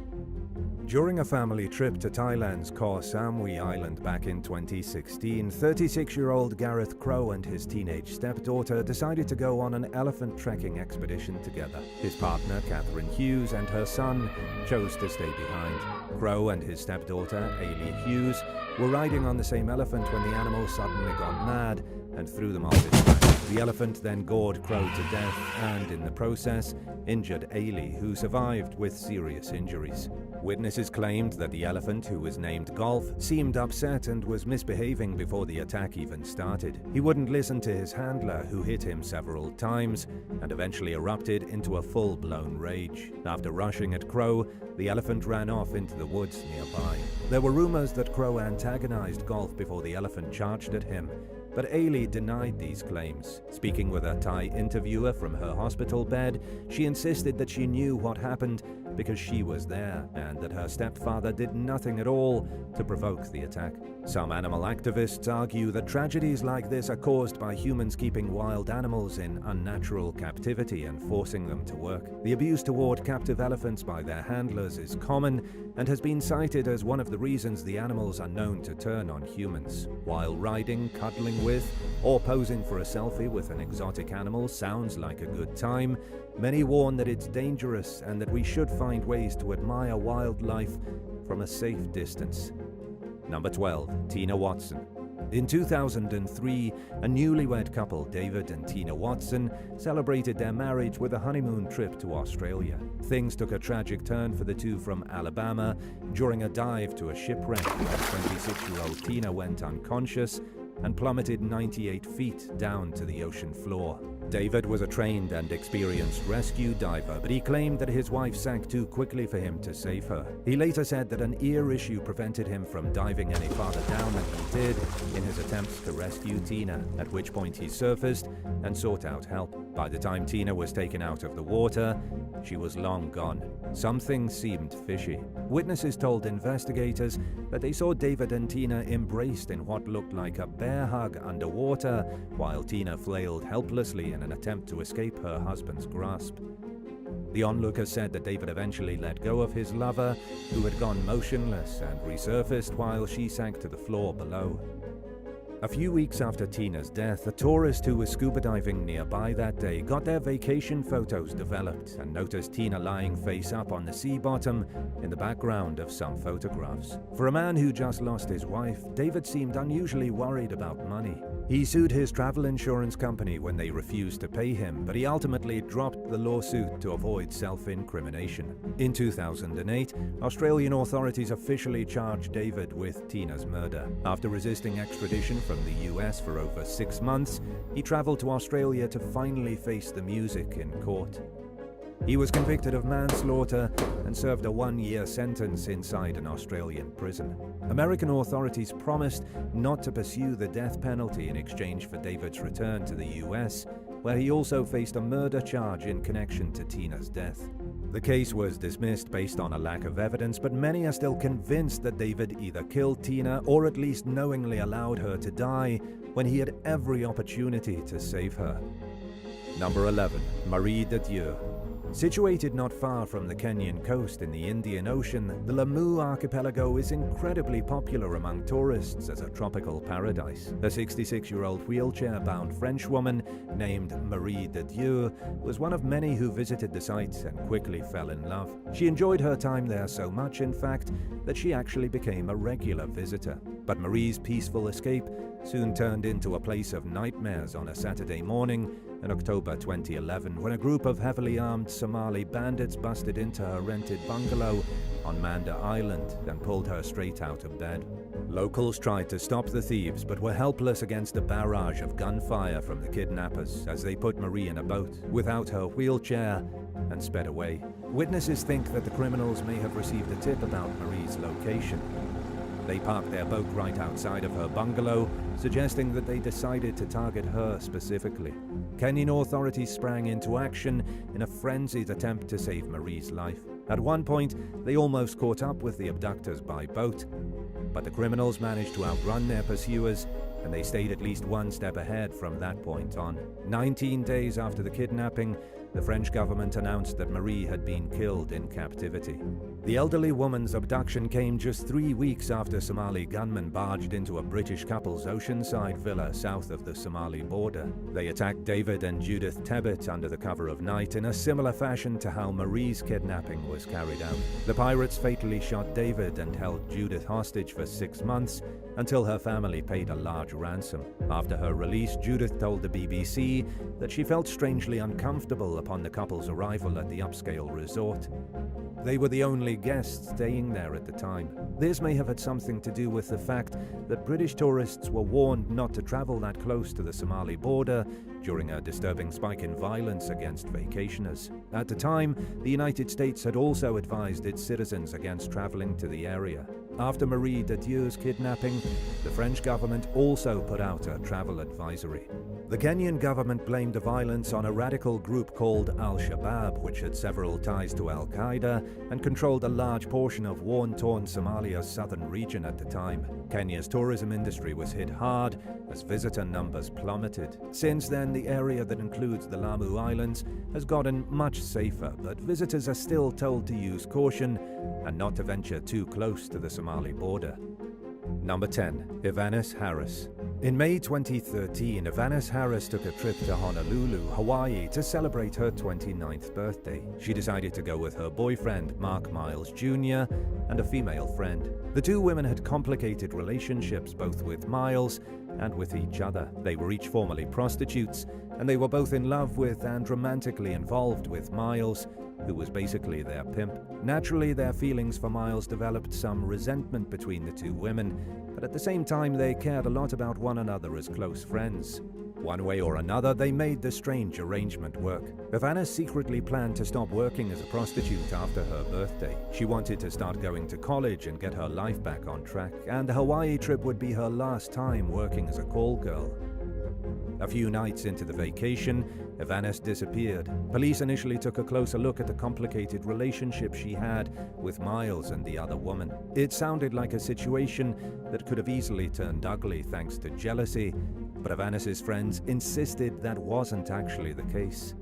Speaker 2: During a family trip to Thailand's Koh Samui Island back in 2016, 36-year-old Gareth Crow and his teenage stepdaughter decided to go on an elephant trekking expedition together. His partner, Catherine Hughes, and her son chose to stay behind. Crow and his stepdaughter, Ailey Hughes, were riding on the same elephant when the animal suddenly got mad and threw them off its back. The elephant then gored Crow to death and, in the process, injured Ailey, who survived with serious injuries. Witnesses claimed that the elephant, who was named Golf, seemed upset and was misbehaving before the attack even started. He wouldn't listen to his handler, who hit him several times and eventually erupted into a full-blown rage. After rushing at Crow, the elephant ran off into the woods nearby. There were rumors that Crow antagonized Golf before the elephant charged at him, but Ailey denied these claims. Speaking with a Thai interviewer from her hospital bed, she insisted that she knew what happened because she was there, and that her stepfather did nothing at all to provoke the attack. Some animal activists argue that tragedies like this are caused by humans keeping wild animals in unnatural captivity and forcing them to work. The abuse toward captive elephants by their handlers is common and has been cited as one of the reasons the animals are known to turn on humans. While riding, cuddling with, or posing for a selfie with an exotic animal sounds like a good time, many warn that it's dangerous and that we should find ways to admire wildlife from a safe distance. Number 12. Tina Watson. In 2003, a newlywed couple, David and Tina Watson, celebrated their marriage with a honeymoon trip to Australia. Things took a tragic turn for the two from Alabama during a dive to a shipwreck where 26-year-old Tina went unconscious and plummeted 98 feet down to the ocean floor. David was a trained and experienced rescue diver, but he claimed that his wife sank too quickly for him to save her. He later said that an ear issue prevented him from diving any farther down than he did in his attempts to rescue Tina, at which point he surfaced and sought out help. By the time Tina was taken out of the water, she was long gone. Something seemed fishy. Witnesses told investigators that they saw David and Tina embraced in what looked like a bear hug underwater, while Tina flailed helplessly in an attempt to escape her husband's grasp. The onlookers said that David eventually let go of his lover, who had gone motionless, and resurfaced while she sank to the floor below. A few weeks after Tina's death, a tourist who was scuba diving nearby that day got their vacation photos developed and noticed Tina lying face up on the sea bottom in the background of some photographs. For a man who just lost his wife, David seemed unusually worried about money. He sued his travel insurance company when they refused to pay him, but he ultimately dropped the lawsuit to avoid self-incrimination. In 2008, Australian authorities officially charged David with Tina's murder. After resisting extradition from the US for over 6 months, he traveled to Australia to finally face the music in court. He was convicted of manslaughter and served a 1-year sentence inside an Australian prison. American authorities promised not to pursue the death penalty in exchange for David's return to the US, where he also faced a murder charge in connection to Tina's death. The case was dismissed based on a lack of evidence, but many are still convinced that David either killed Tina or at least knowingly allowed her to die when he had every opportunity to save her. Number 11. Marie de Dieu. Situated not far from the Kenyan coast in the Indian Ocean, the Lamu archipelago is incredibly popular among tourists as a tropical paradise. A 66-year-old wheelchair-bound Frenchwoman named Marie de Dieu was one of many who visited the site and quickly fell in love. She enjoyed her time there so much, in fact, that she actually became a regular visitor. But Marie's peaceful escape soon turned into a place of nightmares on a Saturday morning in October 2011, when a group of heavily armed Somali bandits busted into her rented bungalow on Manda Island and pulled her straight out of bed. Locals tried to stop the thieves but were helpless against a barrage of gunfire from the kidnappers as they put Marie in a boat without her wheelchair and sped away. Witnesses think that the criminals may have received a tip about Marie's location. They parked their boat right outside of her bungalow, suggesting that they decided to target her specifically. Kenyan authorities sprang into action in a frenzied attempt to save Marie's life. At one point, they almost caught up with the abductors by boat, but the criminals managed to outrun their pursuers, and they stayed at least one step ahead from that point on. 19 days after the kidnapping, the French government announced that Marie had been killed in captivity. The elderly woman's abduction came just 3 weeks after Somali gunmen barged into a British couple's oceanside villa south of the Somali border. They attacked David and Judith Tebbit under the cover of night in a similar fashion to how Marie's kidnapping was carried out. The pirates fatally shot David and held Judith hostage for 6 months until her family paid a large ransom. After her release, Judith told the BBC that she felt strangely uncomfortable upon the couple's arrival at the upscale resort. They were the only guests staying there at the time. This may have had something to do with the fact that British tourists were warned not to travel that close to the Somali border during a disturbing spike in violence against vacationers. At the time, the United States had also advised its citizens against traveling to the area. After Marie de Dieu's kidnapping, the French government also put out a travel advisory. The Kenyan government blamed the violence on a radical group called Al-Shabaab, which had several ties to Al-Qaeda and controlled a large portion of war-torn Somalia's southern region at the time. Kenya's tourism industry was hit hard as visitor numbers plummeted. Since then, the area that includes the Lamu Islands has gotten much safer, but visitors are still told to use caution and not to venture too close to the Somali border. Number 10. Ianis Harris. In May 2013, Ianis Harris took a trip to Honolulu, Hawaii to celebrate her 29th birthday. She decided to go with her boyfriend, Mark Miles Jr., and a female friend. The two women had complicated relationships both with Miles and with each other. They were each formerly prostitutes, and they were both in love with and romantically involved with Miles, who was basically their pimp. Naturally, their feelings for Miles developed some resentment between the two women, but at the same time they cared a lot about one another as close friends. One way or another, they made the strange arrangement work. Ianis secretly planned to stop working as a prostitute after her birthday. She wanted to start going to college and get her life back on track, and the Hawaii trip would be her last time working as a call girl. A few nights into the vacation, Ianis disappeared. Police initially took a closer look at the complicated relationship she had with Miles and the other woman. It sounded like a situation that could have easily turned ugly thanks to jealousy, but Ianis's friends insisted that wasn't actually the case.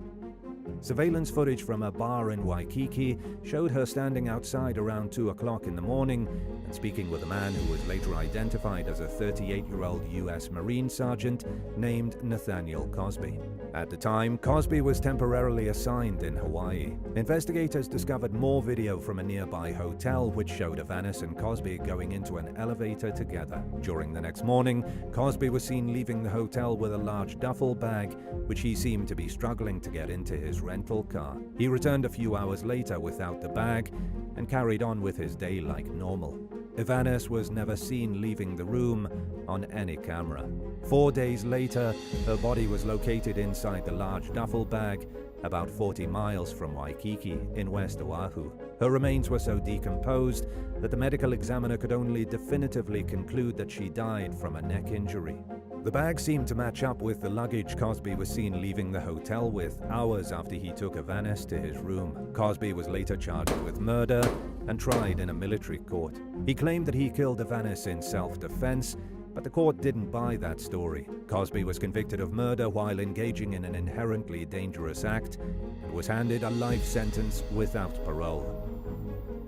Speaker 2: Surveillance footage from a bar in Waikiki showed her standing outside around 2 o'clock in the morning and speaking with a man who was later identified as a 38-year-old U.S. Marine sergeant named Nathaniel Cosby. At the time, Cosby was temporarily assigned in Hawaii. Investigators discovered more video from a nearby hotel which showed Ianis and Cosby going into an elevator together. During the next morning, Cosby was seen leaving the hotel with a large duffel bag, which he seemed to be struggling to get into his rental car. He returned a few hours later without the bag and carried on with his day like normal. Ianis was never seen leaving the room on any camera. 4 days later, her body was located inside the large duffel bag about 40 miles from Waikiki in West Oahu. Her remains were so decomposed that the medical examiner could only definitively conclude that she died from a neck injury. The bag seemed to match up with the luggage Cosby was seen leaving the hotel with hours after he took Ianis to his room. Cosby was later charged with murder and tried in a military court. He claimed that he killed Ianis in self-defense, but the court didn't buy that story. Cosby was convicted of murder while engaging in an inherently dangerous act and was handed a life sentence without parole.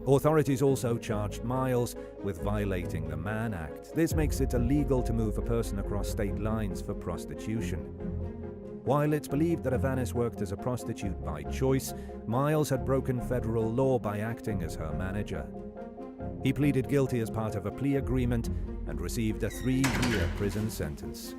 Speaker 2: Authorities also charged Miles with violating the Mann Act. This makes it illegal to move a person across state lines for prostitution. While it's believed that Ianis worked as a prostitute by choice, Miles had broken federal law by acting as her manager. He pleaded guilty as part of a plea agreement and received a 3-year prison sentence.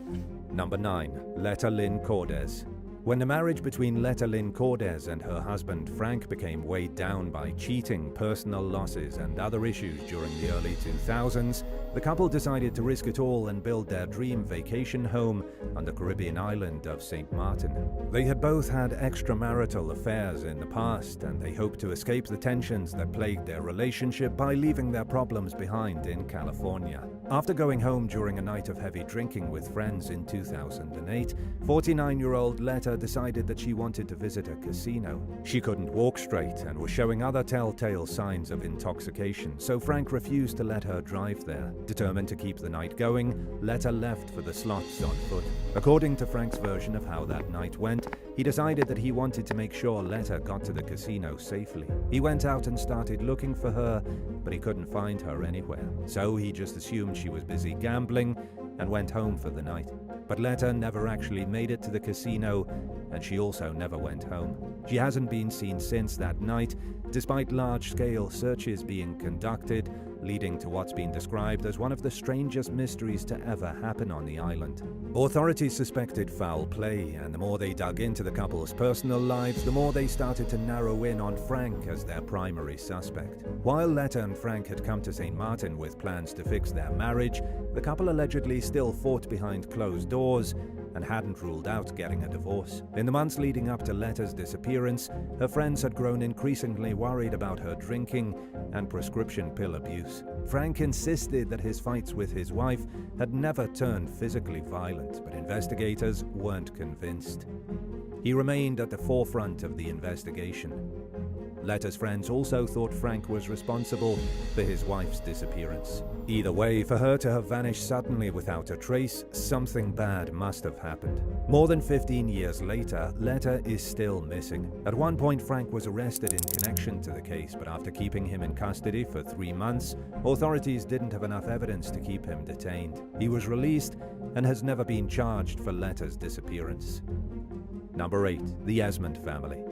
Speaker 2: Number 9. Letta Lynn Cordes. When the marriage between Letta Lynn Cordes and her husband Frank became weighed down by cheating, personal losses, and other issues during the early 2000s, the couple decided to risk it all and build their dream vacation home on the Caribbean island of St. Martin. They had both had extramarital affairs in the past, and they hoped to escape the tensions that plagued their relationship by leaving their problems behind in California. After going home during a night of heavy drinking with friends in 2008, 49-year-old Letta decided that she wanted to visit a casino. She couldn't walk straight and was showing other telltale signs of intoxication, so Frank refused to let her drive there. Determined to keep the night going, Letta left for the slots on foot. According to Frank's version of how that night went, he decided that he wanted to make sure Letta got to the casino safely. He went out and started looking for her, but he couldn't find her anywhere. So he just assumed she was busy gambling and went home for the night. But Letta never actually made it to the casino, and she also never went home. She hasn't been seen since that night, despite large-scale searches being conducted, leading to what's been described as one of the strangest mysteries to ever happen on the island. Authorities suspected foul play, and the more they dug into the couple's personal lives, the more they started to narrow in on Frank as their primary suspect. While Letta and Frank had come to St. Martin with plans to fix their marriage, the couple allegedly still fought behind closed doors and hadn't ruled out getting a divorce. In the months leading up to Letta's disappearance, her friends had grown increasingly worried about her drinking and prescription pill abuse. Frank insisted that his fights with his wife had never turned physically violent, but investigators weren't convinced. He remained at the forefront of the investigation. Letta's friends also thought Frank was responsible for his wife's disappearance. Either way, for her to have vanished suddenly without a trace, something bad must have happened. More than 15 years later, Letta is still missing. At one point, Frank was arrested in connection to the case, but after keeping him in custody for 3 months, authorities didn't have enough evidence to keep him detained. He was released and has never been charged for Letta's disappearance. Number 8. The Esmond family.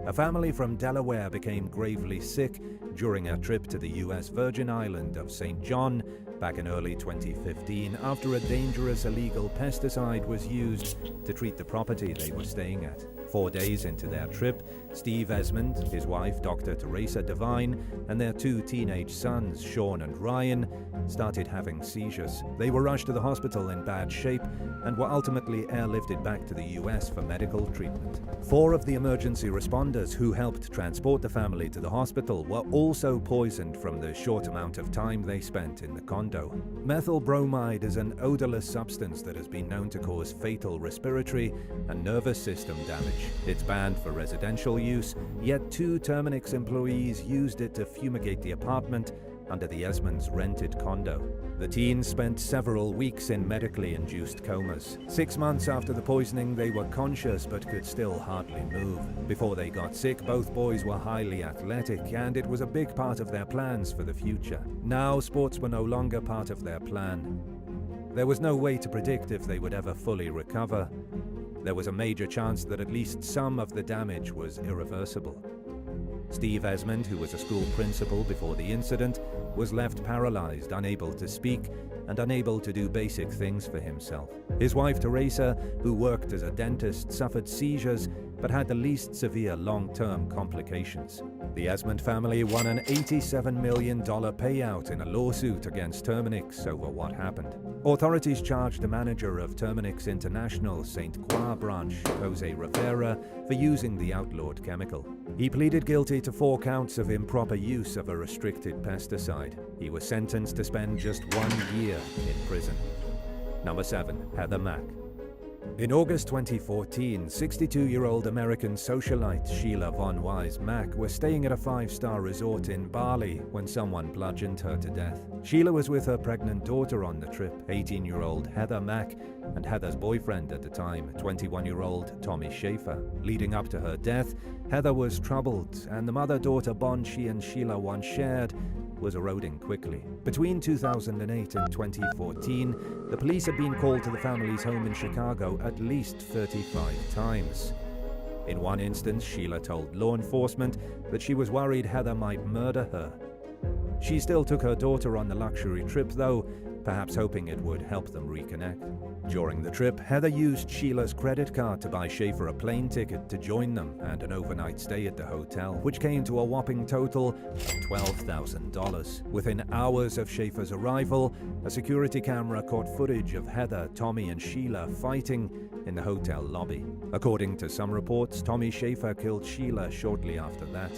Speaker 2: A family from Delaware became gravely sick during a trip to the U.S. Virgin Island of St. John back in early 2015 after a dangerous illegal pesticide was used to treat the property they were staying at. 4 days into their trip, Steve Esmond, his wife Dr. Teresa Devine, and their 2 teenage sons, Sean and Ryan, started having seizures. They were rushed to the hospital in bad shape and were ultimately airlifted back to the US for medical treatment. 4 of the emergency responders who helped transport the family to the hospital were also poisoned from the short amount of time they spent in the condo. Methyl bromide is an odorless substance that has been known to cause fatal respiratory and nervous system damage. It's banned for residential use, yet 2 Terminix employees used it to fumigate the apartment under the Esmonds' rented condo. The teens spent several weeks in medically induced comas. 6 months after the poisoning, they were conscious but could still hardly move. Before they got sick, both boys were highly athletic, and it was a big part of their plans for the future. Now, sports were no longer part of their plan. There was no way to predict if they would ever fully recover. There was a major chance that at least some of the damage was irreversible. Steve Esmond, who was a school principal before the incident, was left paralyzed, unable to speak, and unable to do basic things for himself. His wife Teresa, who worked as a dentist, suffered seizures but had the least severe long-term complications. The Esmond family won an $87 million payout in a lawsuit against Terminix over what happened. Authorities charged the manager of Terminix International St. Croix branch, Jose Rivera, for using the outlawed chemical. He pleaded guilty to 4 counts of improper use of a restricted pesticide. He was sentenced to spend just 1 year in prison. Number 7. Heather Mack. In August 2014, 62-year-old American socialite Sheila von Wise Mack was staying at a 5-star resort in Bali when someone bludgeoned her to death. Sheila was with her pregnant daughter on the trip, 18-year-old Heather Mack, and Heather's boyfriend at the time, 21-year-old Tommy Schaefer. Leading up to her death, Heather was troubled, and the mother-daughter bond she and Sheila once shared was eroding quickly. Between 2008 and 2014, the police had been called to the family's home in Chicago at least 35 times. In one instance, Sheila told law enforcement that she was worried Heather might murder her. She still took her daughter on the luxury trip, though, perhaps hoping it would help them reconnect. During the trip, Heather used Sheila's credit card to buy Schaefer a plane ticket to join them and an overnight stay at the hotel, which came to a whopping total of $12,000. Within hours of Schaefer's arrival, a security camera caught footage of Heather, Tommy, and Sheila fighting in the hotel lobby. According to some reports, Tommy Schaefer killed Sheila shortly after that.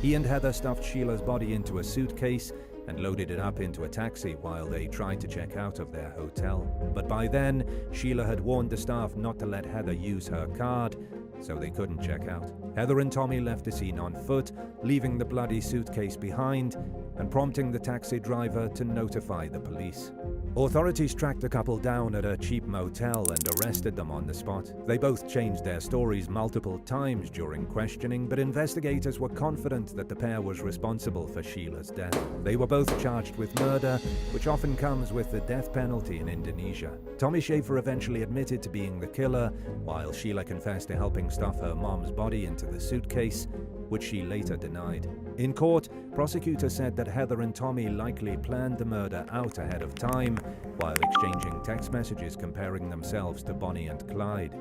Speaker 2: He and Heather stuffed Sheila's body into a suitcase and loaded it up into a taxi while they tried to check out of their hotel. But by then, Sheila had warned the staff not to let Heather use her card, so they couldn't check out. Heather and Tommy left the scene on foot, leaving the bloody suitcase behind and prompting the taxi driver to notify the police. Authorities tracked the couple down at a cheap motel and arrested them on the spot. They both changed their stories multiple times during questioning, but investigators were confident that the pair was responsible for Sheila's death. They were both charged with murder, which often comes with the death penalty in Indonesia. Tommy Schaefer eventually admitted to being the killer, while Sheila confessed to helping stuff her mom's body into the suitcase, which she later denied. In court, prosecutors said that Heather and Tommy likely planned the murder out ahead of time, while exchanging text messages comparing themselves to Bonnie and Clyde.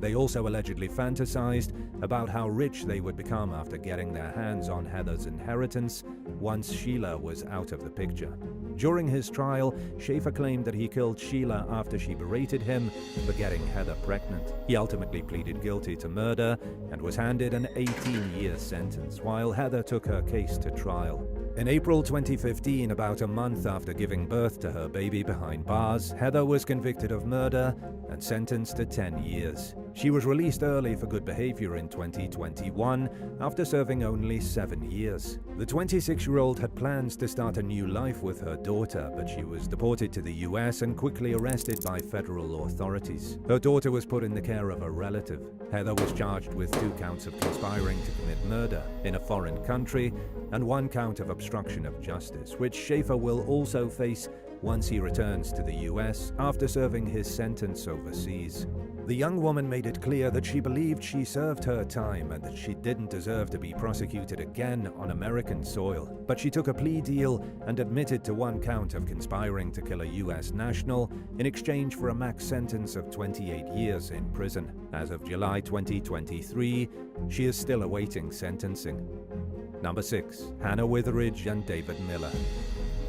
Speaker 2: They also allegedly fantasized about how rich they would become after getting their hands on Heather's inheritance once Sheila was out of the picture. During his trial, Schaefer claimed that he killed Sheila after she berated him for getting Heather pregnant. He ultimately pleaded guilty to murder and was handed an 18-year sentence, while Heather took her case to trial. In April 2015, about a month after giving birth to her baby behind bars, Heather was convicted of murder and sentenced to 10 years. She was released early for good behavior in 2021 after serving only 7 years. The 26-year-old had plans to start a new life with her daughter, but she was deported to the US and quickly arrested by federal authorities. Her daughter was put in the care of a relative. Heather was charged with 2 counts of conspiring to commit murder in a foreign country and 1 count of obstruction of justice, which Schaefer will also face once he returns to the US after serving his sentence overseas. The young woman made it clear that she believed she served her time and that she didn't deserve to be prosecuted again on American soil. But she took a plea deal and admitted to 1 count of conspiring to kill a US national in exchange for a max sentence of 28 years in prison. As of July 2023, she is still awaiting sentencing. Number 6. Hannah Witheridge and David Miller.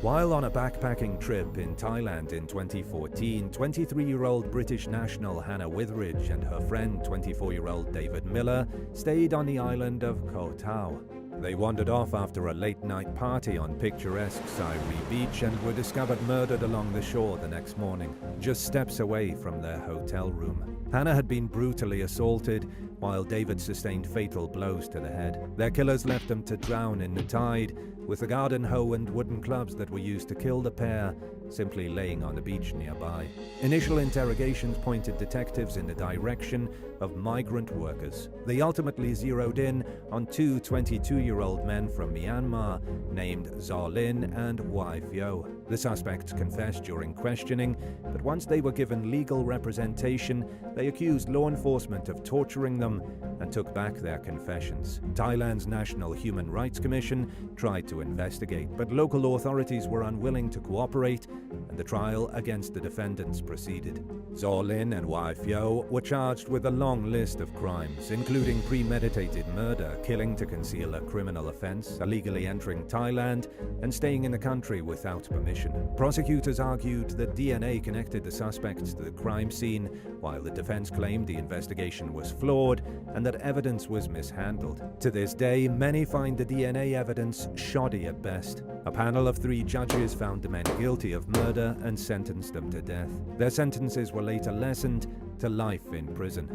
Speaker 2: While on a backpacking trip in Thailand in 2014, 23-year-old British national Hannah Witheridge and her friend 24-year-old David Miller stayed on the island of Koh Tao. They wandered off after a late-night party on picturesque Sairi Beach and were discovered murdered along the shore the next morning, just steps away from their hotel room. Hannah had been brutally assaulted, while David sustained fatal blows to the head. Their killers left them to drown in the tide with the garden hoe and wooden clubs that were used to kill the pair simply laying on the beach nearby. Initial interrogations pointed detectives in the direction of migrant workers. They ultimately zeroed in on two 22-year-old men from Myanmar named Zolin and Waifyo. The suspects confessed during questioning, but once they were given legal representation, they accused law enforcement of torturing them and took back their confessions. Thailand's National Human Rights Commission tried to investigate, but local authorities were unwilling to cooperate, and the trial against the defendants proceeded. Zolin and Waifyo were charged with a long list of crimes, including premeditated murder, killing to conceal a criminal offense, illegally entering Thailand, and staying in the country without permission. Prosecutors argued that DNA connected the suspects to the crime scene, while the defense claimed the investigation was flawed and that evidence was mishandled. To this day, many find the DNA evidence shoddy at best. A panel of 3 judges found the men guilty of murder and sentenced them to death. Their sentences were later lessened to life in prison.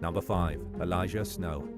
Speaker 2: Number 5. Elijah Snow.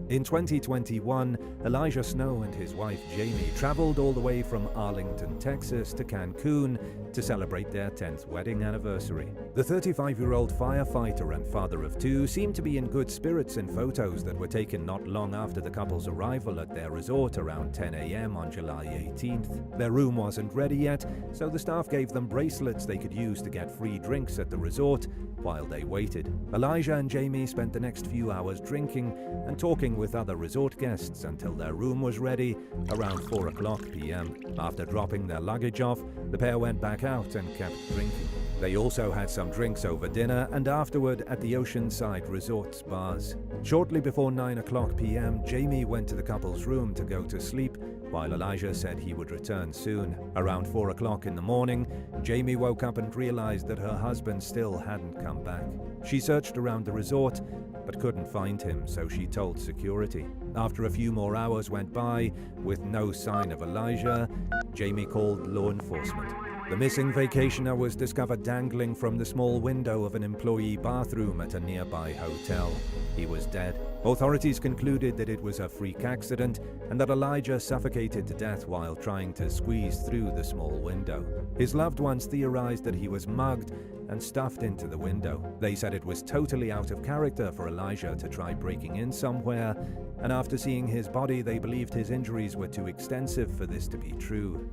Speaker 2: In 2021, Elijah Snow and his wife Jamie traveled all the way from Arlington, Texas to Cancun to celebrate their 10th wedding anniversary. The 35-year-old firefighter and father of 2 seemed to be in good spirits in photos that were taken not long after the couple's arrival at their resort around 10 a.m. on July 18th. Their room wasn't ready yet, so the staff gave them bracelets they could use to get free drinks at the resort while they waited. Elijah and Jamie spent the next few hours drinking and talking with other resort guests until their room was ready around 4:00 p.m. After dropping their luggage off, the pair went back out and kept drinking. They also had some drinks over dinner and afterward at the Oceanside Resort's bars. Shortly before 9:00 p.m., Jamie went to the couple's room to go to sleep, while Elijah said he would return soon. Around 4:00 in the morning, Jamie woke up and realized that her husband still hadn't come back. She searched around the resort, but couldn't find him, so she told security. After a few more hours went by, with no sign of Elijah, Jamie called law enforcement. The missing vacationer was discovered dangling from the small window of an employee bathroom at a nearby hotel. He was dead. Authorities concluded that it was a freak accident and that Elijah suffocated to death while trying to squeeze through the small window. His loved ones theorized that he was mugged and stuffed into the window. They said it was totally out of character for Elijah to try breaking in somewhere, and after seeing his body, they believed his injuries were too extensive for this to be true.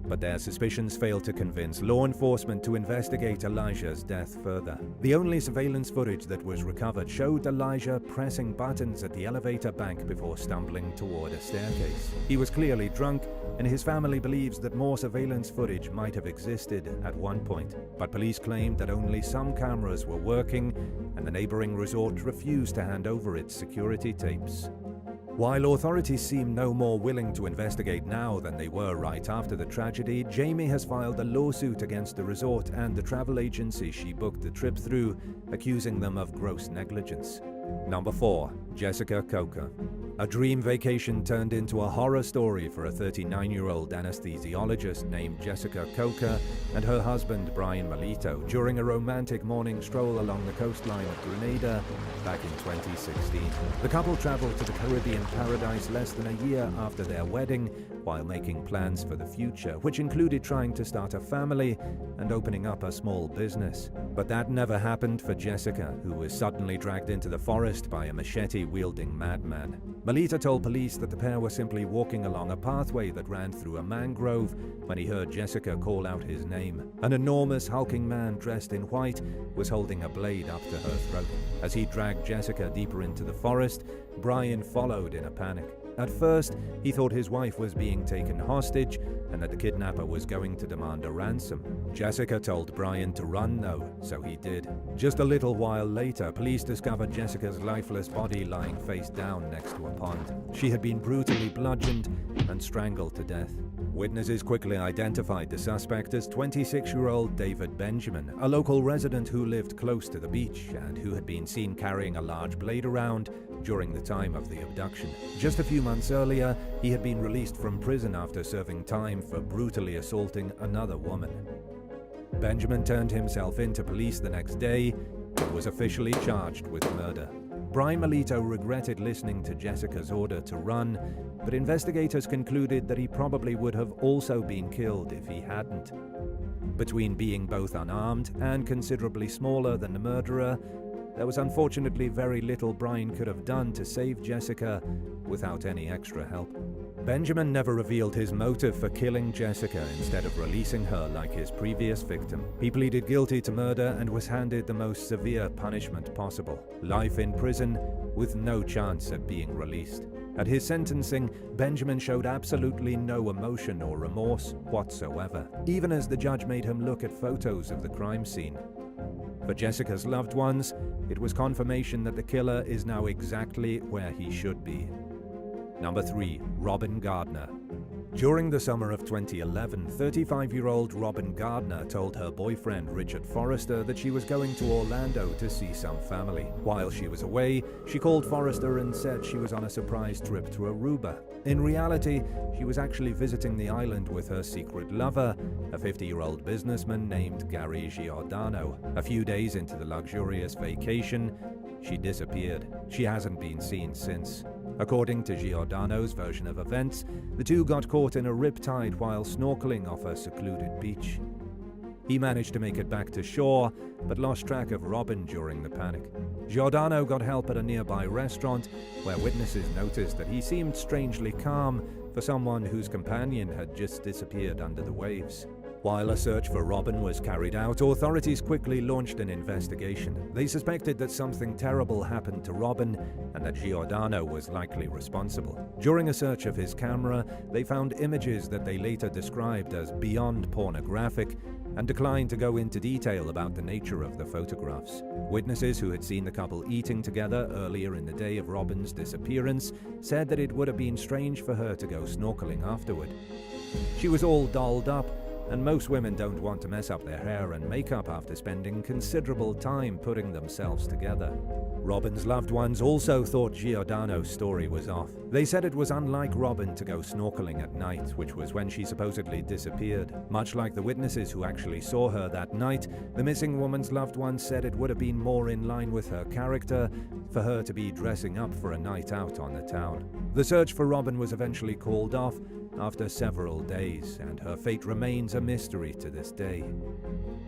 Speaker 2: But their suspicions failed to convince law enforcement to investigate Elijah's death further. The only surveillance footage that was recovered showed Elijah pressing buttons at the elevator bank before stumbling toward a staircase. He was clearly drunk, and his family believes that more surveillance footage might have existed at one point. But police claimed that only some cameras were working, and the neighboring resort refused to hand over its security tapes. While authorities seem no more willing to investigate now than they were right after the tragedy, Jamie has filed a lawsuit against the resort and the travel agency she booked the trip through, accusing them of gross negligence. Number 4. Jessica Coker. A dream vacation turned into a horror story for a 39-year-old anesthesiologist named Jessica Coker and her husband Brian Melito during a romantic morning stroll along the coastline of Grenada back in 2016. The couple traveled to the Caribbean paradise less than a year after their wedding while making plans for the future, which included trying to start a family and opening up a small business. But that never happened for Jessica, who was suddenly dragged into the forest by a machete-wielding madman. Melita told police that the pair were simply walking along a pathway that ran through a mangrove when he heard Jessica call out his name. An enormous hulking man dressed in white was holding a blade up to her throat. As he dragged Jessica deeper into the forest, Brian followed in a panic. At first, he thought his wife was being taken hostage and that the kidnapper was going to demand a ransom. Jessica told Brian to run though, so he did. Just a little while later, police discovered Jessica's lifeless body lying face down next to a pond. She had been brutally bludgeoned and strangled to death. Witnesses quickly identified the suspect as 26-year-old David Benjamin, a local resident who lived close to the beach and who had been seen carrying a large blade around during the time of the abduction. Just a few months earlier, he had been released from prison after serving time for brutally assaulting another woman. Benjamin turned himself in to police the next day and was officially charged with murder. Brian Melito regretted listening to Jessica's order to run, but investigators concluded that he probably would have also been killed if he hadn't. Between being both unarmed and considerably smaller than the murderer, there was unfortunately very little Brian could have done to save Jessica without any extra help. Benjamin never revealed his motive for killing Jessica instead of releasing her like his previous victim. He pleaded guilty to murder and was handed the most severe punishment possible: life in prison with no chance at being released. At his sentencing, Benjamin showed absolutely no emotion or remorse whatsoever, even as the judge made him look at photos of the crime scene. For Jessica's loved ones, it was confirmation that the killer is now exactly where he should be. Number 3. Robin Gardner. During the summer of 2011, 35-year-old Robin Gardner told her boyfriend Richard Forrester that she was going to Orlando to see some family. While she was away, she called Forrester and said she was on a surprise trip to Aruba. In reality, she was actually visiting the island with her secret lover, a 50-year-old businessman named Gary Giordano. A few days into the luxurious vacation, she disappeared. She hasn't been seen since. According to Giordano's version of events, the two got caught in a riptide while snorkeling off a secluded beach. He managed to make it back to shore, but lost track of Robin during the panic. Giordano got help at a nearby restaurant, where witnesses noticed that he seemed strangely calm for someone whose companion had just disappeared under the waves. While a search for Robin was carried out, authorities quickly launched an investigation. They suspected that something terrible happened to Robin and that Giordano was likely responsible. During a search of his camera, they found images that they later described as beyond pornographic and declined to go into detail about the nature of the photographs. Witnesses who had seen the couple eating together earlier in the day of Robin's disappearance said that it would have been strange for her to go snorkeling afterward. She was all dolled up, and most women don't want to mess up their hair and makeup after spending considerable time putting themselves together. Robin's loved ones also thought Giordano's story was off. They said it was unlike Robin to go snorkeling at night, which was when she supposedly disappeared. Much like the witnesses who actually saw her that night, the missing woman's loved ones said it would have been more in line with her character for her to be dressing up for a night out on the town. The search for Robin was eventually called off after several days, and her fate remains a mystery to this day.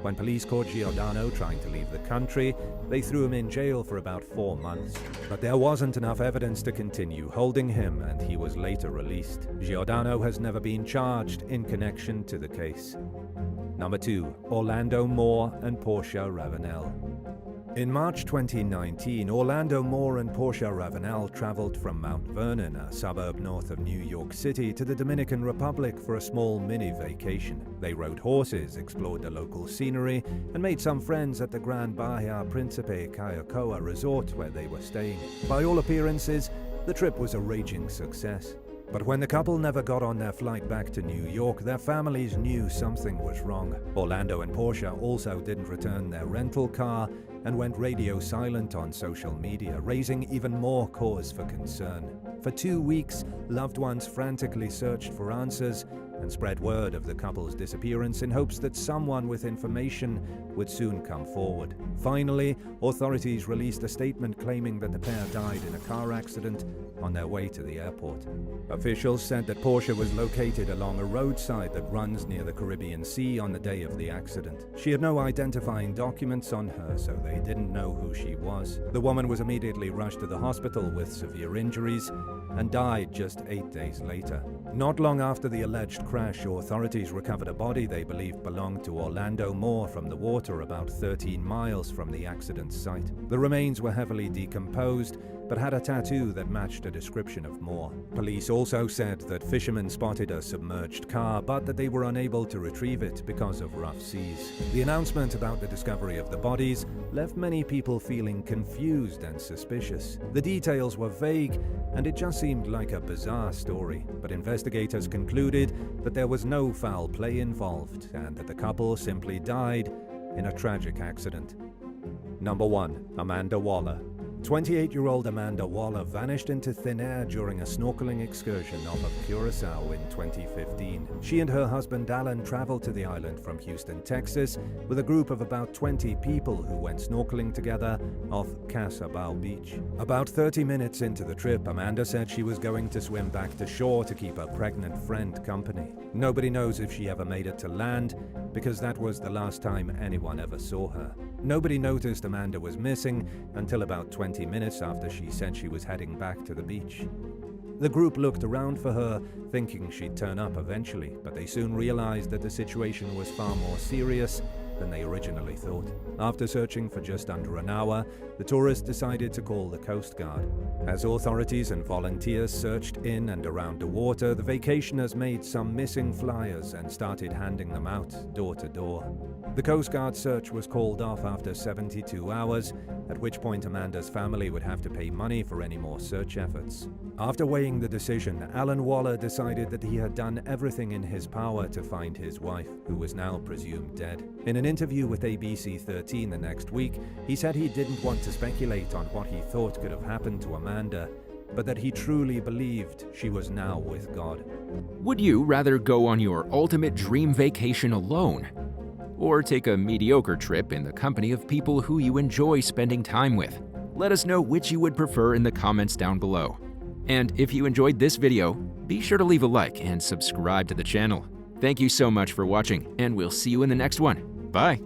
Speaker 2: When police caught Giordano trying to leave the country, they threw him in jail for about 4 months. But there wasn't enough evidence to continue holding him, and he was later released. Giordano has never been charged in connection to the case. Number 2. Orlando Moore and Portia Ravenel. In March 2019, Orlando Moore and Portia Ravenel traveled from Mount Vernon, a suburb north of New York City, to the Dominican Republic for a small mini-vacation. They rode horses, explored the local scenery, and made some friends at the Grand Bahia Principe Cayacoa resort where they were staying. By all appearances, the trip was a raging success. But when the couple never got on their flight back to New York, their families knew something was wrong. Orlando and Portia also didn't return their rental car and went radio silent on social media, raising even more cause for concern. For 2 weeks, loved ones frantically searched for answers and spread word of the couple's disappearance in hopes that someone with information would soon come forward. Finally, authorities released a statement claiming that the pair died in a car accident on their way to the airport. Officials said that Portia was located along a roadside that runs near the Caribbean Sea on the day of the accident. She had no identifying documents on her, so they didn't know who she was. The woman was immediately rushed to the hospital with severe injuries and died just 8 days later. Not long after the alleged crash, authorities recovered a body they believed belonged to Orlando Moore from the water about 13 miles from the accident site. The remains were heavily decomposed, but had a tattoo that matched a description of Moore. Police also said that fishermen spotted a submerged car, but that they were unable to retrieve it because of rough seas. The announcement about the discovery of the bodies left many people feeling confused and suspicious. The details were vague, and it just seemed like a bizarre story, but investigators concluded that there was no foul play involved, and that the couple simply died in a tragic accident. Number 1. Amanda Waller. 28-year-old Amanda Waller vanished into thin air during a snorkeling excursion off of Curacao in 2015. She and her husband Alan traveled to the island from Houston, Texas, with a group of about 20 people who went snorkeling together off Casabao Beach. About 30 minutes into the trip, Amanda said she was going to swim back to shore to keep her pregnant friend company. Nobody knows if she ever made it to land, because that was the last time anyone ever saw her. Nobody noticed Amanda was missing until about 20 minutes after she said she was heading back to the beach. The group looked around for her, thinking she'd turn up eventually, but they soon realized that the situation was far more serious than they originally thought. After searching for just under an hour, the tourists decided to call the Coast Guard. As authorities and volunteers searched in and around the water, the vacationers made some missing flyers and started handing them out door to door. The Coast Guard search was called off after 72 hours, at which point Amanda's family would have to pay money for any more search efforts. After weighing the decision, Alan Waller decided that he had done everything in his power to find his wife, who was now presumed dead. In an interview with ABC 13 the next week, he said he didn't want to speculate on what he thought could have happened to Amanda, but that he truly believed she was now with God.
Speaker 1: Would you rather go on your ultimate dream vacation alone, or take a mediocre trip in the company of people who you enjoy spending time with? Let us know which you would prefer in the comments down below. And if you enjoyed this video, be sure to leave a like and subscribe to the channel. Thank you so much for watching, and we'll see you in the next one. Bye!